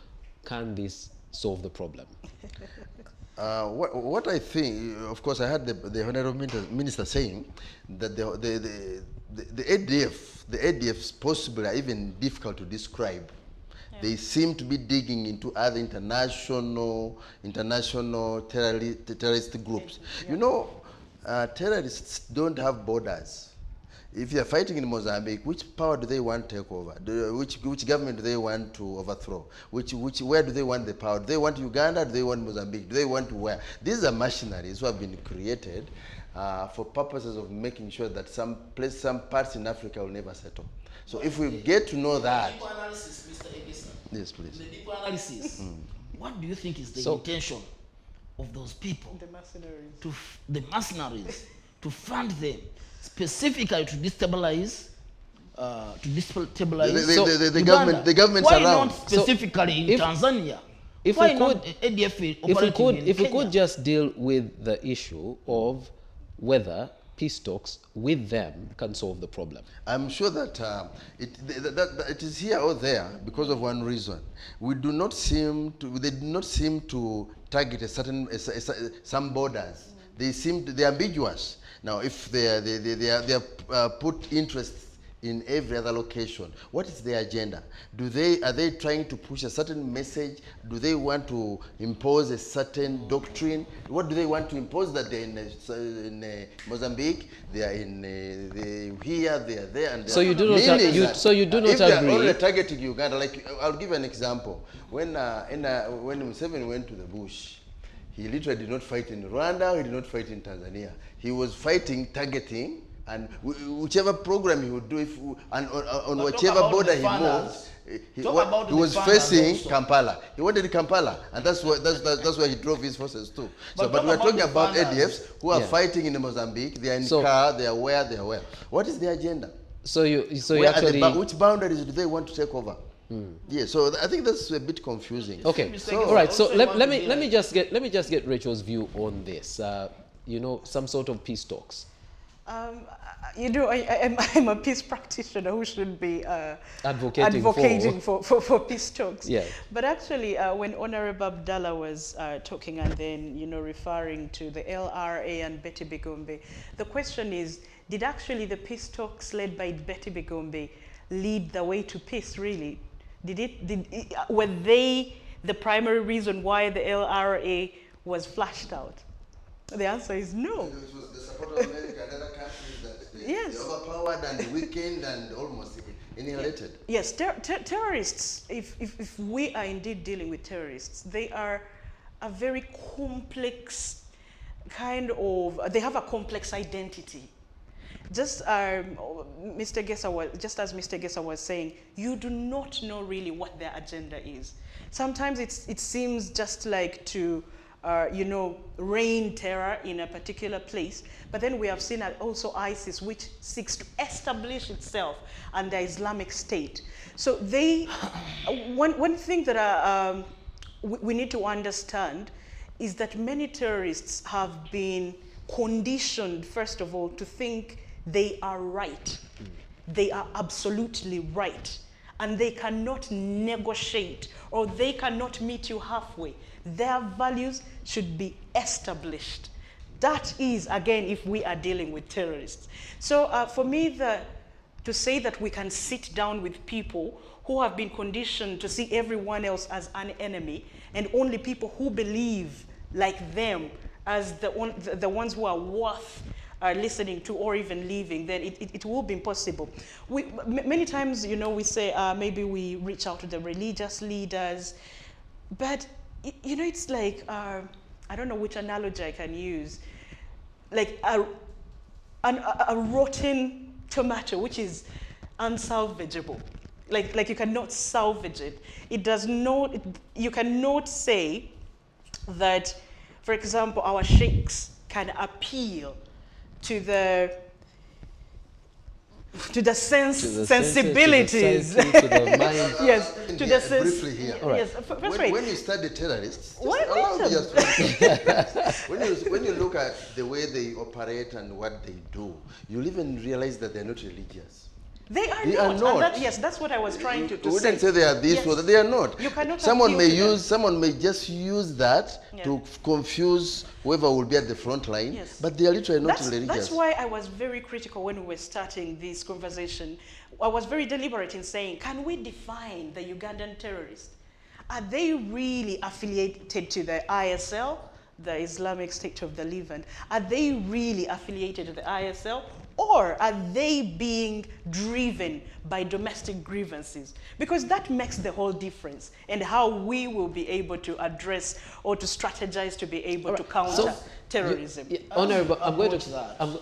can this solve the problem? What I think, of course, I heard the Honorable Minister saying that the ADFs possibly are even difficult to describe. Yeah. They seem to be digging into other international terrorist groups. Yeah. Terrorists don't have borders. If they are fighting in Mozambique, which power do they want to take over? Which government do they want to overthrow? Where do they want the power? Do they want Uganda? Do they want Mozambique? Do they want where? These are machineries who have been created for purposes of making sure that some parts in Africa will never settle. So if we get to know that... Deeper analysis, Mr. Egesa. Yes, please. The deeper analysis. What do you think is the intention of those people? The mercenaries. The mercenaries, to fund them specifically to destabilize, the government's why around. Not specifically in Tanzania? If we could just deal with the issue of whether peace talks with them can solve the problem. I'm sure that it is here or there because of one reason. They do not seem to target some borders. They're ambiguous. Now, if they put interests in every other location, what is their agenda? Are they trying to push a certain message? Do they want to impose a certain doctrine? What do they want to impose? That they're in Mozambique, they are here, they are there, and so you do not agree. If they are only targeting Uganda, like I'll give an example. When Museveni went to the bush, he literally did not fight in Rwanda, he did not fight in Tanzania. He was targeting And whichever program he would do, if and on But whichever talk about border the he funders. moved, he Talk about was the funders facing also. Kampala. He wanted Kampala, and that's where he drove his forces to. But But talk we're about talking the about funders. ADFs who are Yeah. fighting in Mozambique. They are in So- car. They are where. What is their agenda? So you Where are actually which boundaries do they want to take over? Yeah, so I think that's a bit confusing. okay. So- All right. So Also let, want let to me be let me like- just get Rachel's view on this. You know, some sort of peace talks. You know, I'm a peace practitioner who should be Advocating for peace talks. Yeah. But actually, when Honorable Abdallah was talking and then, you know, referring to the LRA and Betty Bigombe, the question is, did actually the peace talks led by Betty Bigombe lead the way to peace, really? Were they the primary reason why the LRA was flashed out? The answer is no. It was the support of America and other countries that Yes. they overpowered and weakened and almost annihilated. Yes, terrorists, if we are indeed dealing with terrorists, they are a very complex kind of, they have a complex identity. Just as Mr. Gesa was saying, you do not know really what their agenda is. Sometimes it seems just like to, you know, reign terror in a particular place. But then we have seen also ISIS, which seeks to establish itself under Islamic State. So they, one thing that we need to understand is that many terrorists have been conditioned, first of all, to think they are right. They are absolutely right. And they cannot negotiate or they cannot meet you halfway. Their values should be established. That is, again, if we are dealing with terrorists. So for me, to say that we can sit down with people who have been conditioned to see everyone else as an enemy and only people who believe like them as the ones who are worth listening to or even leaving, then it will be impossible. Many times, you know, we say maybe we reach out to the religious leaders, but you know, it's like, I don't know which analogy I can use, like a rotten tomato, which is unsalvageable. Like you cannot salvage it. It does not, you cannot say that, for example, our sheikhs can appeal to the sensibilities. To the mind. Yes, to the Briefly here. Yes, first When you study terrorists, What allow me is just when you look at the way they operate and what they do, you'll even realize that they're not religious. They are They not. are not. And yes, that's what I was trying to You wouldn't say say. they are this Yes. or that. They are not. You cannot Someone appeal may to them. someone may just use that Yeah. to confuse whoever will be at the front line. Yes. But they are literally not That's religious. why I was very critical when we were starting this conversation. I was very deliberate in saying, can we define the Ugandan terrorists? Are they really affiliated to the ISL, the Islamic State of the Levant? Are they really affiliated to the ISL? Or are they being driven by domestic grievances? Because that makes the whole difference in how we will be able to address or to strategize to be able to counter terrorism. Honorable, I'm going About to. that,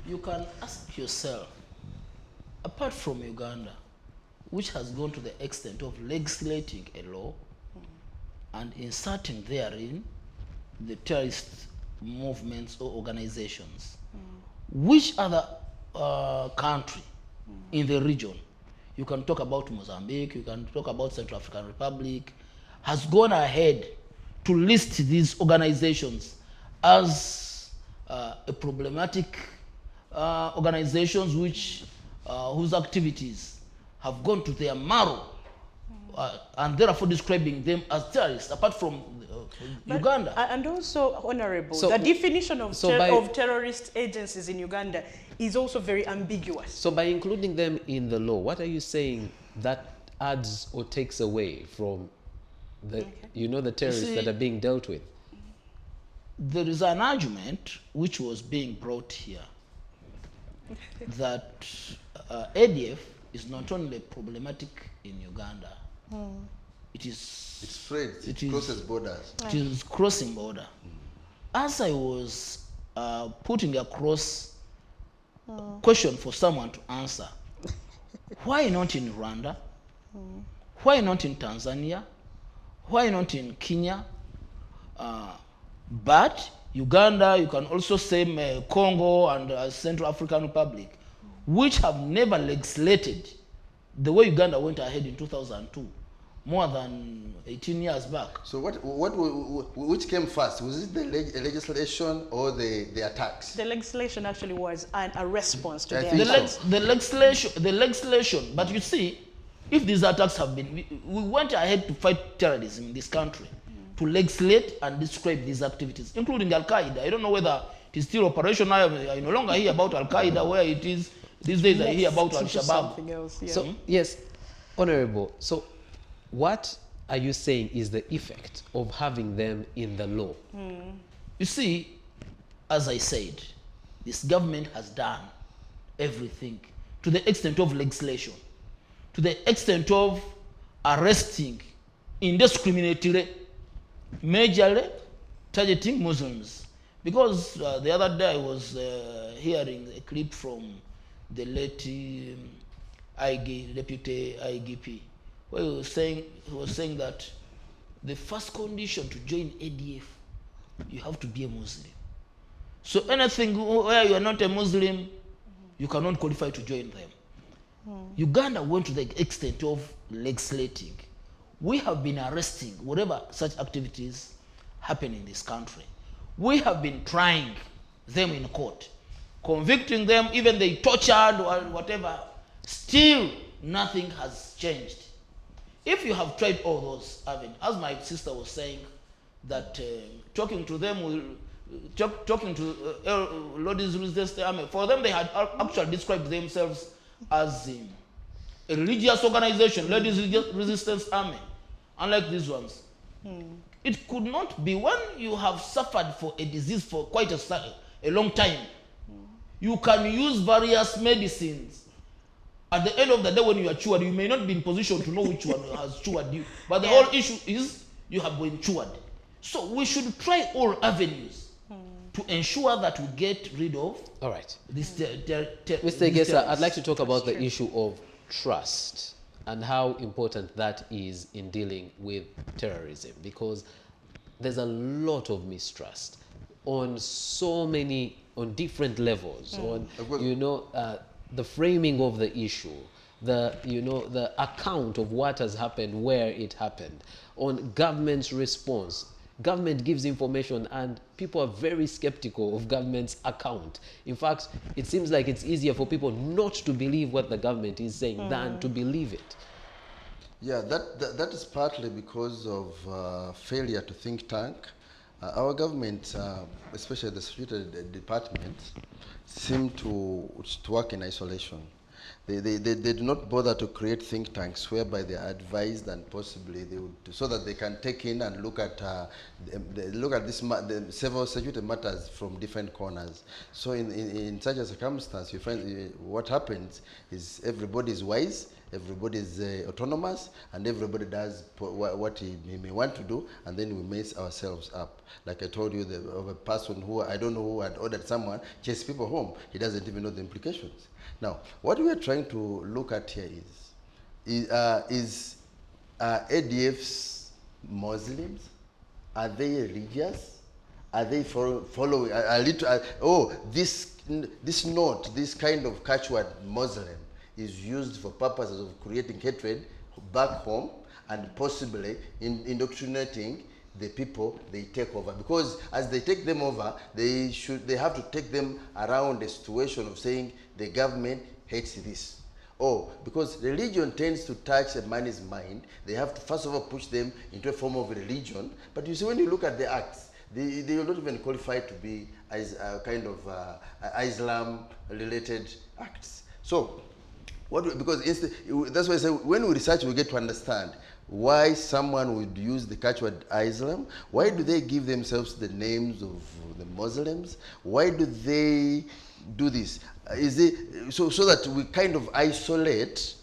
you can ask yourself, apart from Uganda, which has gone to the extent of legislating a law and inserting therein the terrorist movements or organizations, which other country in the region, you can talk about Mozambique, you can talk about Central African Republic, has gone ahead to list these organizations as a problematic organizations which whose activities have gone to their marrow and therefore describing them as terrorists, apart from Uganda. And also, Honorable, So- the definition of, so by- of terrorist agencies in Uganda is also very ambiguous. So by including them in the law, what are you saying that adds or takes away from the, you know, the terrorists see- that are being dealt with? There is an argument which was being brought here that ADF is not only problematic in Uganda, it is It spreads. It is- crosses borders. it is crossing border. As I was putting across question for someone to answer. Why not in Rwanda? Why not in Tanzania? Why not in Kenya? But Uganda, you can also say Congo and Central African Republic, which have never legislated the way Uganda went ahead in 2002, more than 18 years back. So which came first? Was it the legislation or the attacks? The legislation actually was a response to I the think attacks. so. The legislation, but you see, if these attacks have been, we went ahead to fight terrorism in this country, to legislate and describe these activities, including Al-Qaeda. I don't know whether it is still operational. I no longer hear about Al-Qaeda, where it is. These days I hear about Al-Shabaab. Something else, yeah. So, yes, Honorable, so what are you saying is the effect of having them in the law? You see, as I said, this government has done everything to the extent of legislation, to the extent of arresting indiscriminately, majorly targeting Muslims. Because the other day I was hearing a clip from the late Deputy IGP, where he was saying that the first condition to join ADF, you have to be a Muslim. So anything where you are not a Muslim, you cannot qualify to join them. Uganda went to the extent of legislating. We have been arresting whatever such activities happen in this country. We have been trying them in court, convicting them, even they tortured or whatever. Still, nothing has changed. If you have tried all those, as my sister was saying, that talking to them, talking to Lord's Resistance Army, for them they had actually described themselves as a religious organization, Ladies Resistance Army, unlike these ones. It could not be when you have suffered for a disease for quite a long time. You can use various medicines. At the end of the day, when you are cured, you may not be in position to know which one has cured you. But the whole issue is you have been cured. So we should try all avenues to ensure that we get rid of All right. this. Mr. Gesa, I'd like to talk about the issue of trust and how important that is in dealing with terrorism, because there's a lot of mistrust on on different levels, on, the framing of the issue, the account of what has happened, where it happened, on government's response. Government gives information and people are very skeptical of government's account. In fact, it seems like it's easier for people not to believe what the government is saying than to believe it. Yeah, that is partly because of failure to think tank. Our government, especially the security department, seem to work in isolation. They do not bother to create think tanks whereby they are advised and possibly they would, so that they can take in and look at the several security matters from different corners. So in such a circumstance, you find what happens is everybody is wise, everybody is autonomous, and everybody does what he may want to do, and then we mess ourselves up. Like I told you, of a person who, I don't know who had ordered someone chase people home. He doesn't even know the implications. Now, what we are trying to look at here is ADF's Muslims? Are they religious? Are they following? This note, this kind of catchword Muslim, is used for purposes of creating hatred back home and possibly indoctrinating the people they take over. Because as they take them over, they have to take them around a situation of saying the government hates this. Because religion tends to touch a man's mind, they have to first of all push them into a form of religion. But you see, when you look at the acts, they will not even qualify to be as a kind of Islam-related acts. So, that's why I say when we research, we get to understand why someone would use the catchword Islam. Why do they give themselves the names of the Muslims? Why do they do this? Is it so that we kind of isolate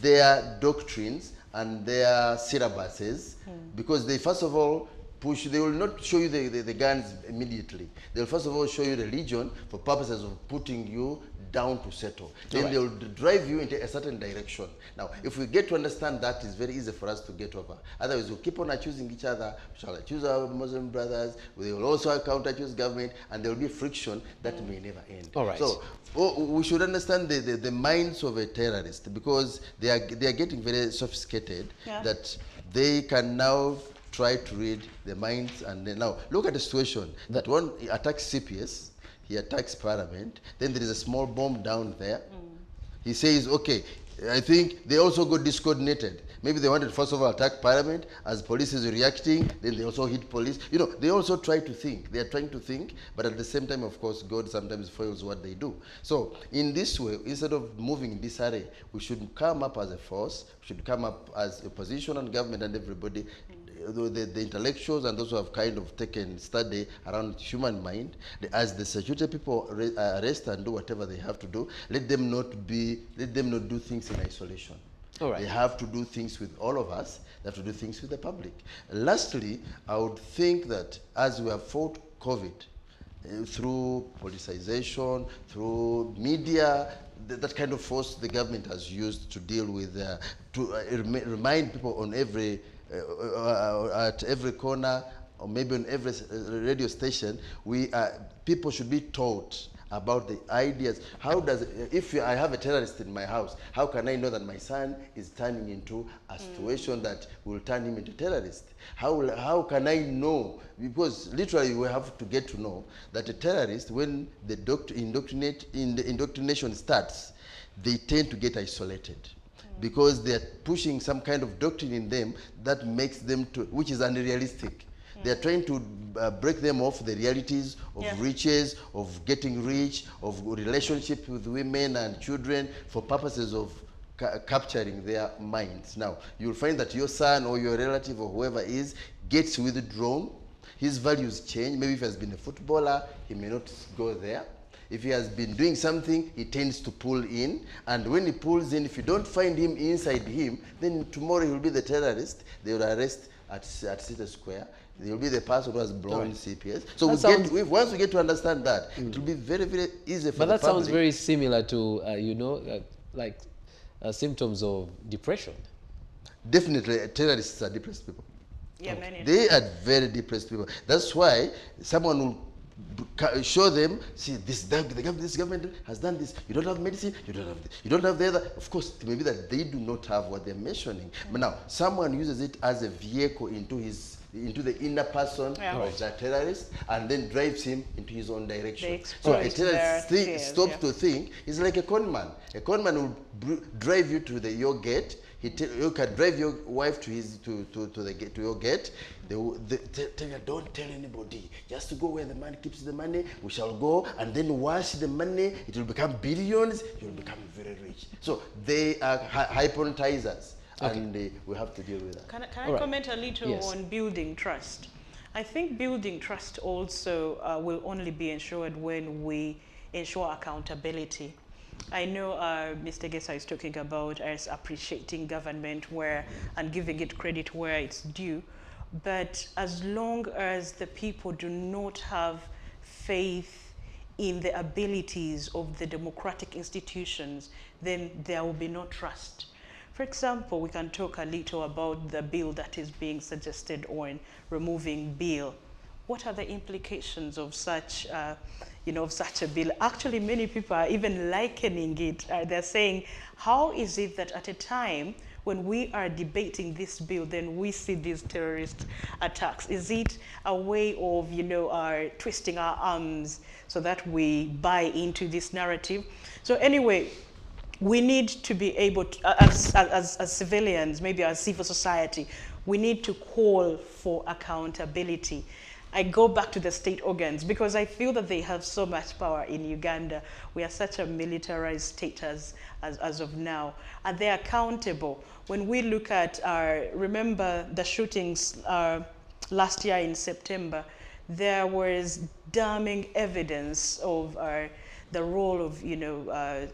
their doctrines and their syllabuses, because they first of all push, they will not show you the guns immediately. They'll first of all show you religion for purposes of putting you down to settle. Then they'll drive you into a certain direction. Now, if we get to understand that, it's very easy for us to get over. Otherwise, we'll keep on accusing each other. We shall accuse our Muslim brothers. We will also counter-accuse government, and there will be friction that may never end. All right. So, we should understand the minds of a terrorist, because they are getting very sophisticated, that they can now try to read the minds. And then now look at the situation that one attacks CPS, he attacks Parliament, then there is a small bomb down there. He says, okay, I think they also got discoordinated. Maybe they wanted first of all attack Parliament, as police is reacting, then they also hit police. You know, they also try to think. They are trying to think, but at the same time, of course, God sometimes foils what they do. So in this way, instead of moving in this array, we should come up as a force, we should come up as opposition and government and everybody, the intellectuals and those who have kind of taken study around human mind, as the security people arrest and do whatever they have to do, let them not do things in isolation. All right. They have to do things with all of us. They have to do things with the public. Lastly, I would think that as we have fought COVID, through politicization, through media, that kind of force the government has used to deal with, to remind people on every at every corner, or maybe on every radio station, people should be taught about the ideas. How does, if I have a terrorist in my house, how can I know that my son is turning into a situation that will turn him into terrorist? How can I know? Because literally we have to get to know that a terrorist, when the indoctrination starts, they tend to get isolated, because they're pushing some kind of doctrine in them that makes them which is unrealistic. They're trying to break them off the realities of riches, of getting rich, of relationship with women and children for purposes of capturing their minds. Now, you'll find that your son or your relative or whoever gets withdrawn. His values change. Maybe if he has been a footballer, he may not go there. If he has been doing something, he tends to pull in. And when he pulls in, if you don't find him inside him, then tomorrow he will be the terrorist. They will arrest at City Square. They will be the person who has blown CPS. So once we get to understand that, it will be very, very easy for the public. But that sounds very similar to, symptoms of depression. Definitely, terrorists are depressed people. Yeah, many. They are very depressed people. That's why someone will show them, see, this government has done this. You don't have medicine, you don't have this, you don't have the other. Of course, it may be that they do not have what they're mentioning. But now, someone uses it as a vehicle into the inner person of that terrorist, and then drives him into his own direction. So a terrorist stops to think. It's like a con man. A con man will drive you to your gate. You can drive your wife to your gate. They tell you, don't tell anybody. Just to go where the man keeps the money. We shall go and then wash the money. It will become billions. You will become very rich. So they are hypnotizers. And we have to deal with that. Can I comment a little on building trust? I think building trust also will only be ensured when we ensure accountability. I know Mr. Gesa is talking about us appreciating government and giving it credit where it's due. But as long as the people do not have faith in the abilities of the democratic institutions, then there will be no trust. For example, we can talk a little about the bill that is being suggested on removing bail. What are the implications of such, of such a bill? Actually, many people are even likening it. They're saying, how is it that at a time when we are debating this bill, then we see these terrorist attacks? Is it a way of, twisting our arms so that we buy into this narrative? So anyway, we need to be able to, as civilians, maybe as civil society, we need to call for accountability. I go back to the state organs because I feel that they have so much power in Uganda. We are such a militarized state as of now, and they're accountable. When we look at remember the shootings last year in September, there was damning evidence of the role of the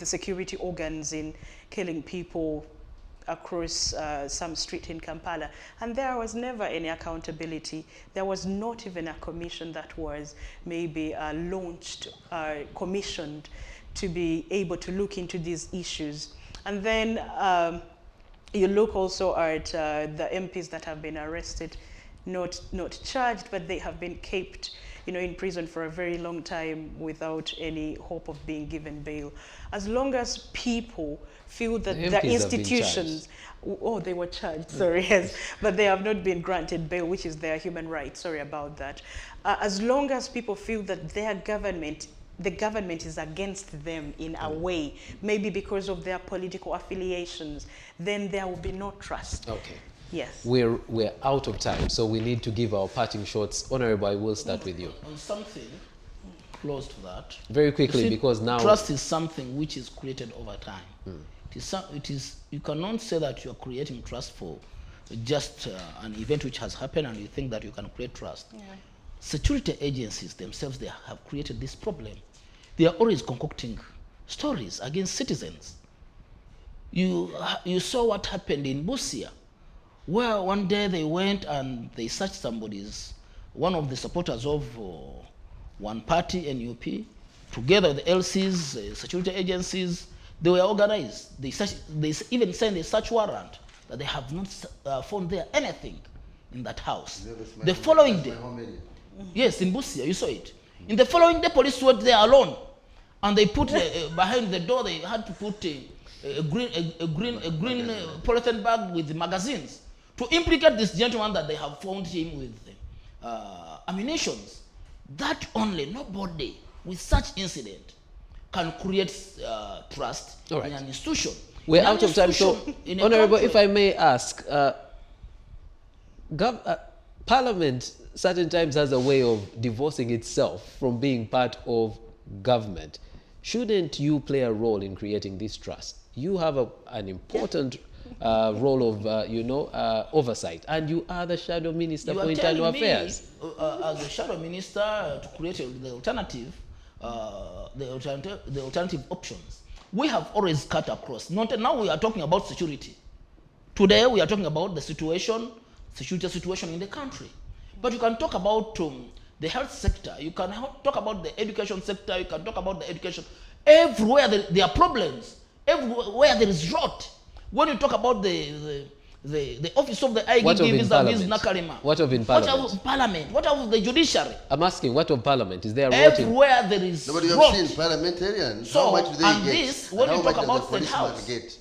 security organs in killing people across some street in Kampala, and there was never any accountability. There was not even a commission that was maybe launched, commissioned to be able to look into these issues. And then you look also at the MPs that have been arrested, not charged, but they have been kept, you know, in prison for a very long time without any hope of being given bail. As long as people feel that the institutions, oh, they were charged, sorry, yes, but they have not been granted bail, which is their human right, sorry about that. As long as people feel that their government, the government is against them in a way, maybe because of their political affiliations, then there will be no trust. Okay. Yes. We're out of time, so we need to give our parting shots. Honorable, I will start with you. On something close to that. Very quickly, because now... Trust is something which is created over time. You cannot say that you are creating trust for just an event which has happened and you think that you can create trust. Yeah. Security agencies themselves, they have created this problem. They are always concocting stories against citizens. You saw what happened in Busia, where one day they went and they searched one of the supporters of one party, NUP, together with the LCs, security agencies. They were organized. They even signed a search warrant that they have not found there anything in that house. The following day, yes, in Busia, you saw it. In the following day, police went there alone, and they put behind the door. They had to put a green polythene bag with magazines to implicate this gentleman that they have found him with ammunitions. That only, nobody with such incident can create trust in an institution. We're out of time, so Honorable, if I may ask, Parliament certain times has a way of divorcing itself from being part of government. Shouldn't you play a role in creating this trust? You have an important role of, oversight, and you are the shadow minister for internal affairs. As a shadow minister, to create the alternative, the alternative options. We have always cut across. Now we are talking about security. Today we are talking about the security situation in the country. But you can talk about the health sector. You can talk about the education sector. You can talk about the education. Everywhere there are problems. Everywhere there is rot. When you talk about the office of the IGP vis-a-vis Nakalima. What of in Parliament? What of Parliament? What of the judiciary? I'm asking, what of Parliament? Is there a everywhere there is nobody have seen parliamentarians. So, how much do they and get? This, when you talk about State House,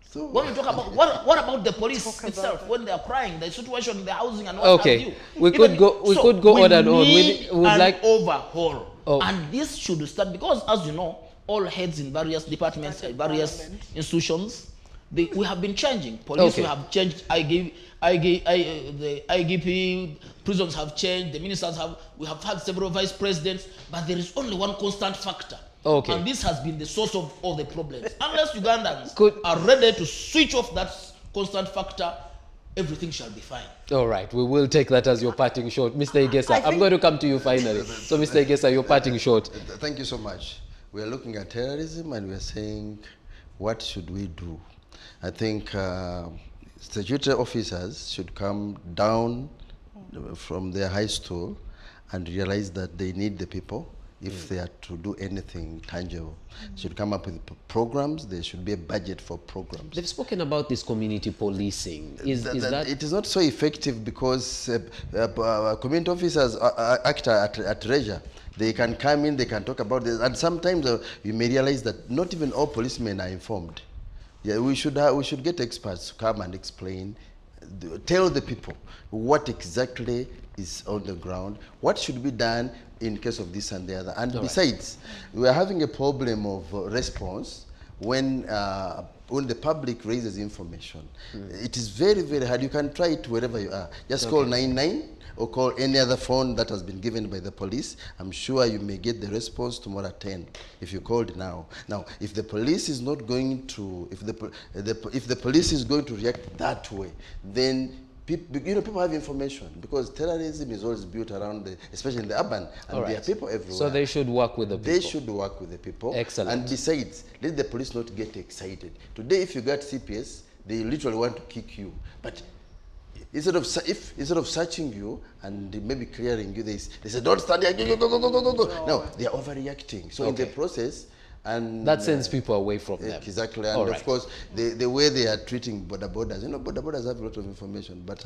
so, when you talk about what about the police itself when they are crying, the situation, the housing, and what have you? We could go on and on. We would like overhaul, and this should start because, as you know, all heads in various departments, various institutions. We have been changing. Police we have changed. The IGP, prisons have changed. The ministers have. We have had several vice presidents, but there is only one constant factor. And this has been the source of all the problems. Unless Ugandans are ready to switch off that constant factor, everything shall be fine. All right, we will take that as your parting shot. Mr. Igesa, I'm going to come to you finally. So, Mr. Igesa, your parting shot. Thank you so much. We are looking at terrorism and we are saying, what should we do? I think security officers should come down from their high stool and realize that they need the people if they are to do anything tangible. They should come up with programs. There should be a budget for programs. They've spoken about this community policing. Is that... It is not so effective because community officers act at leisure. They can come in, they can talk about this, and sometimes you may realize that not even all policemen are informed. Yeah, we should get experts to come and explain, tell the people what exactly is on the ground, what should be done in case of this and the other. And besides, we are having a problem of response when the public raises information. It is very, very hard. You can try it wherever you are. Just call 99 or call any other phone that has been given by the police. I'm sure you may get the response tomorrow at 10 if you called now. Now, if the police is not going to, if the police is going to react that way, then people have information because terrorism is always built around, especially in the urban, and there are people everywhere. So they should work with the people. They should work with the people. Excellent. And besides, let the police not get excited. Today, if you got CPS, they literally want to kick you. But instead of searching you and maybe clearing you, they say, don't stand here, go. No, they are overreacting. So in the process, and that sends people away from them. Exactly, and of course, the way they are treating border borders, border borders have a lot of information, but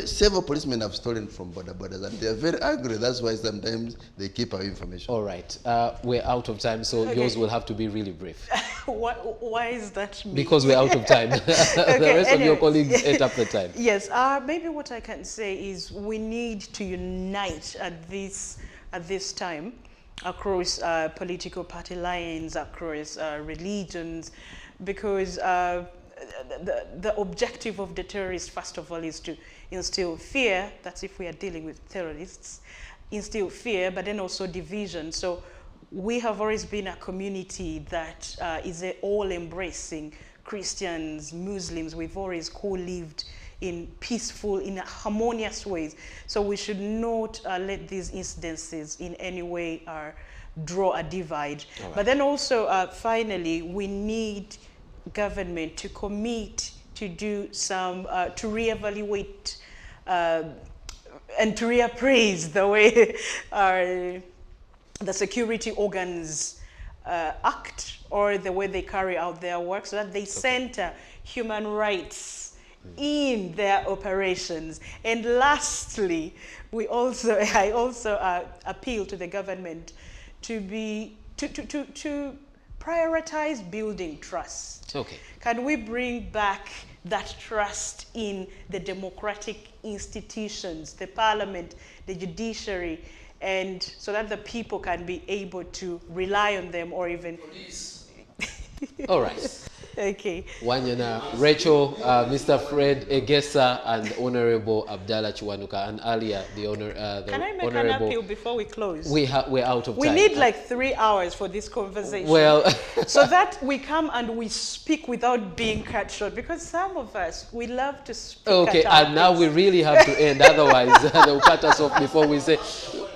several policemen have stolen from border borders, and they are very angry. That's why sometimes they keep our information. All right, we're out of time, so yours will have to be really brief. Why is that me? Because we're out of time. The rest of your colleagues ate up the time. Yes, maybe what I can say is we need to unite at this time, across political party lines, across religions, because the objective of the terrorists, first of all, is to instill fear. That's if we are dealing with terrorists, instill fear, but then also division. So we have always been a community that is all-embracing. Christians, Muslims, we've always co-lived in peaceful, in harmonious ways. So we should not let these incidences in any way draw a divide. Right. But then also, finally, we need government to commit to do some, to reevaluate and to reappraise the way the security organs act, or the way they carry out their work, so that they center human rights in their operations. And lastly, I also appeal to the government to prioritize building trust. Okay. Can we bring back that trust in the democratic institutions, the parliament, the judiciary, and so that the people can be able to rely on them, or even police. All right. Okay. Wanyana, Rachel, Mr. Fred Egesa, and Honorable Abdullah Chiuwanuka, and earlier the Can I make an appeal before we close? We're out of time. We need like 3 hours for this conversation. Well, so that we come and we speak without being cut short, because some of us, we love to speak. Okay, and now we really have to end. Otherwise, they will cut us off before we say.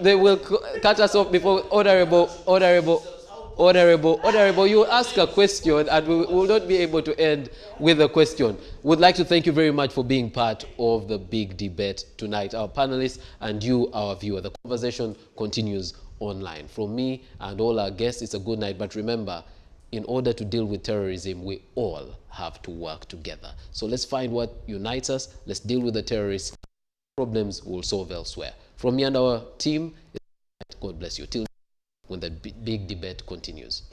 They will cut us off before Honorable, you ask a question and we will not be able to end with a question. We'd like to thank you very much for being part of the big debate tonight, our panelists and you, our viewer. The conversation continues online. From me and all our guests, it's a good night. But remember, in order to deal with terrorism, we all have to work together. So let's find what unites us. Let's deal with the terrorists. Problems we'll solve elsewhere. From me and our team, God bless you. Till when the big debate continues.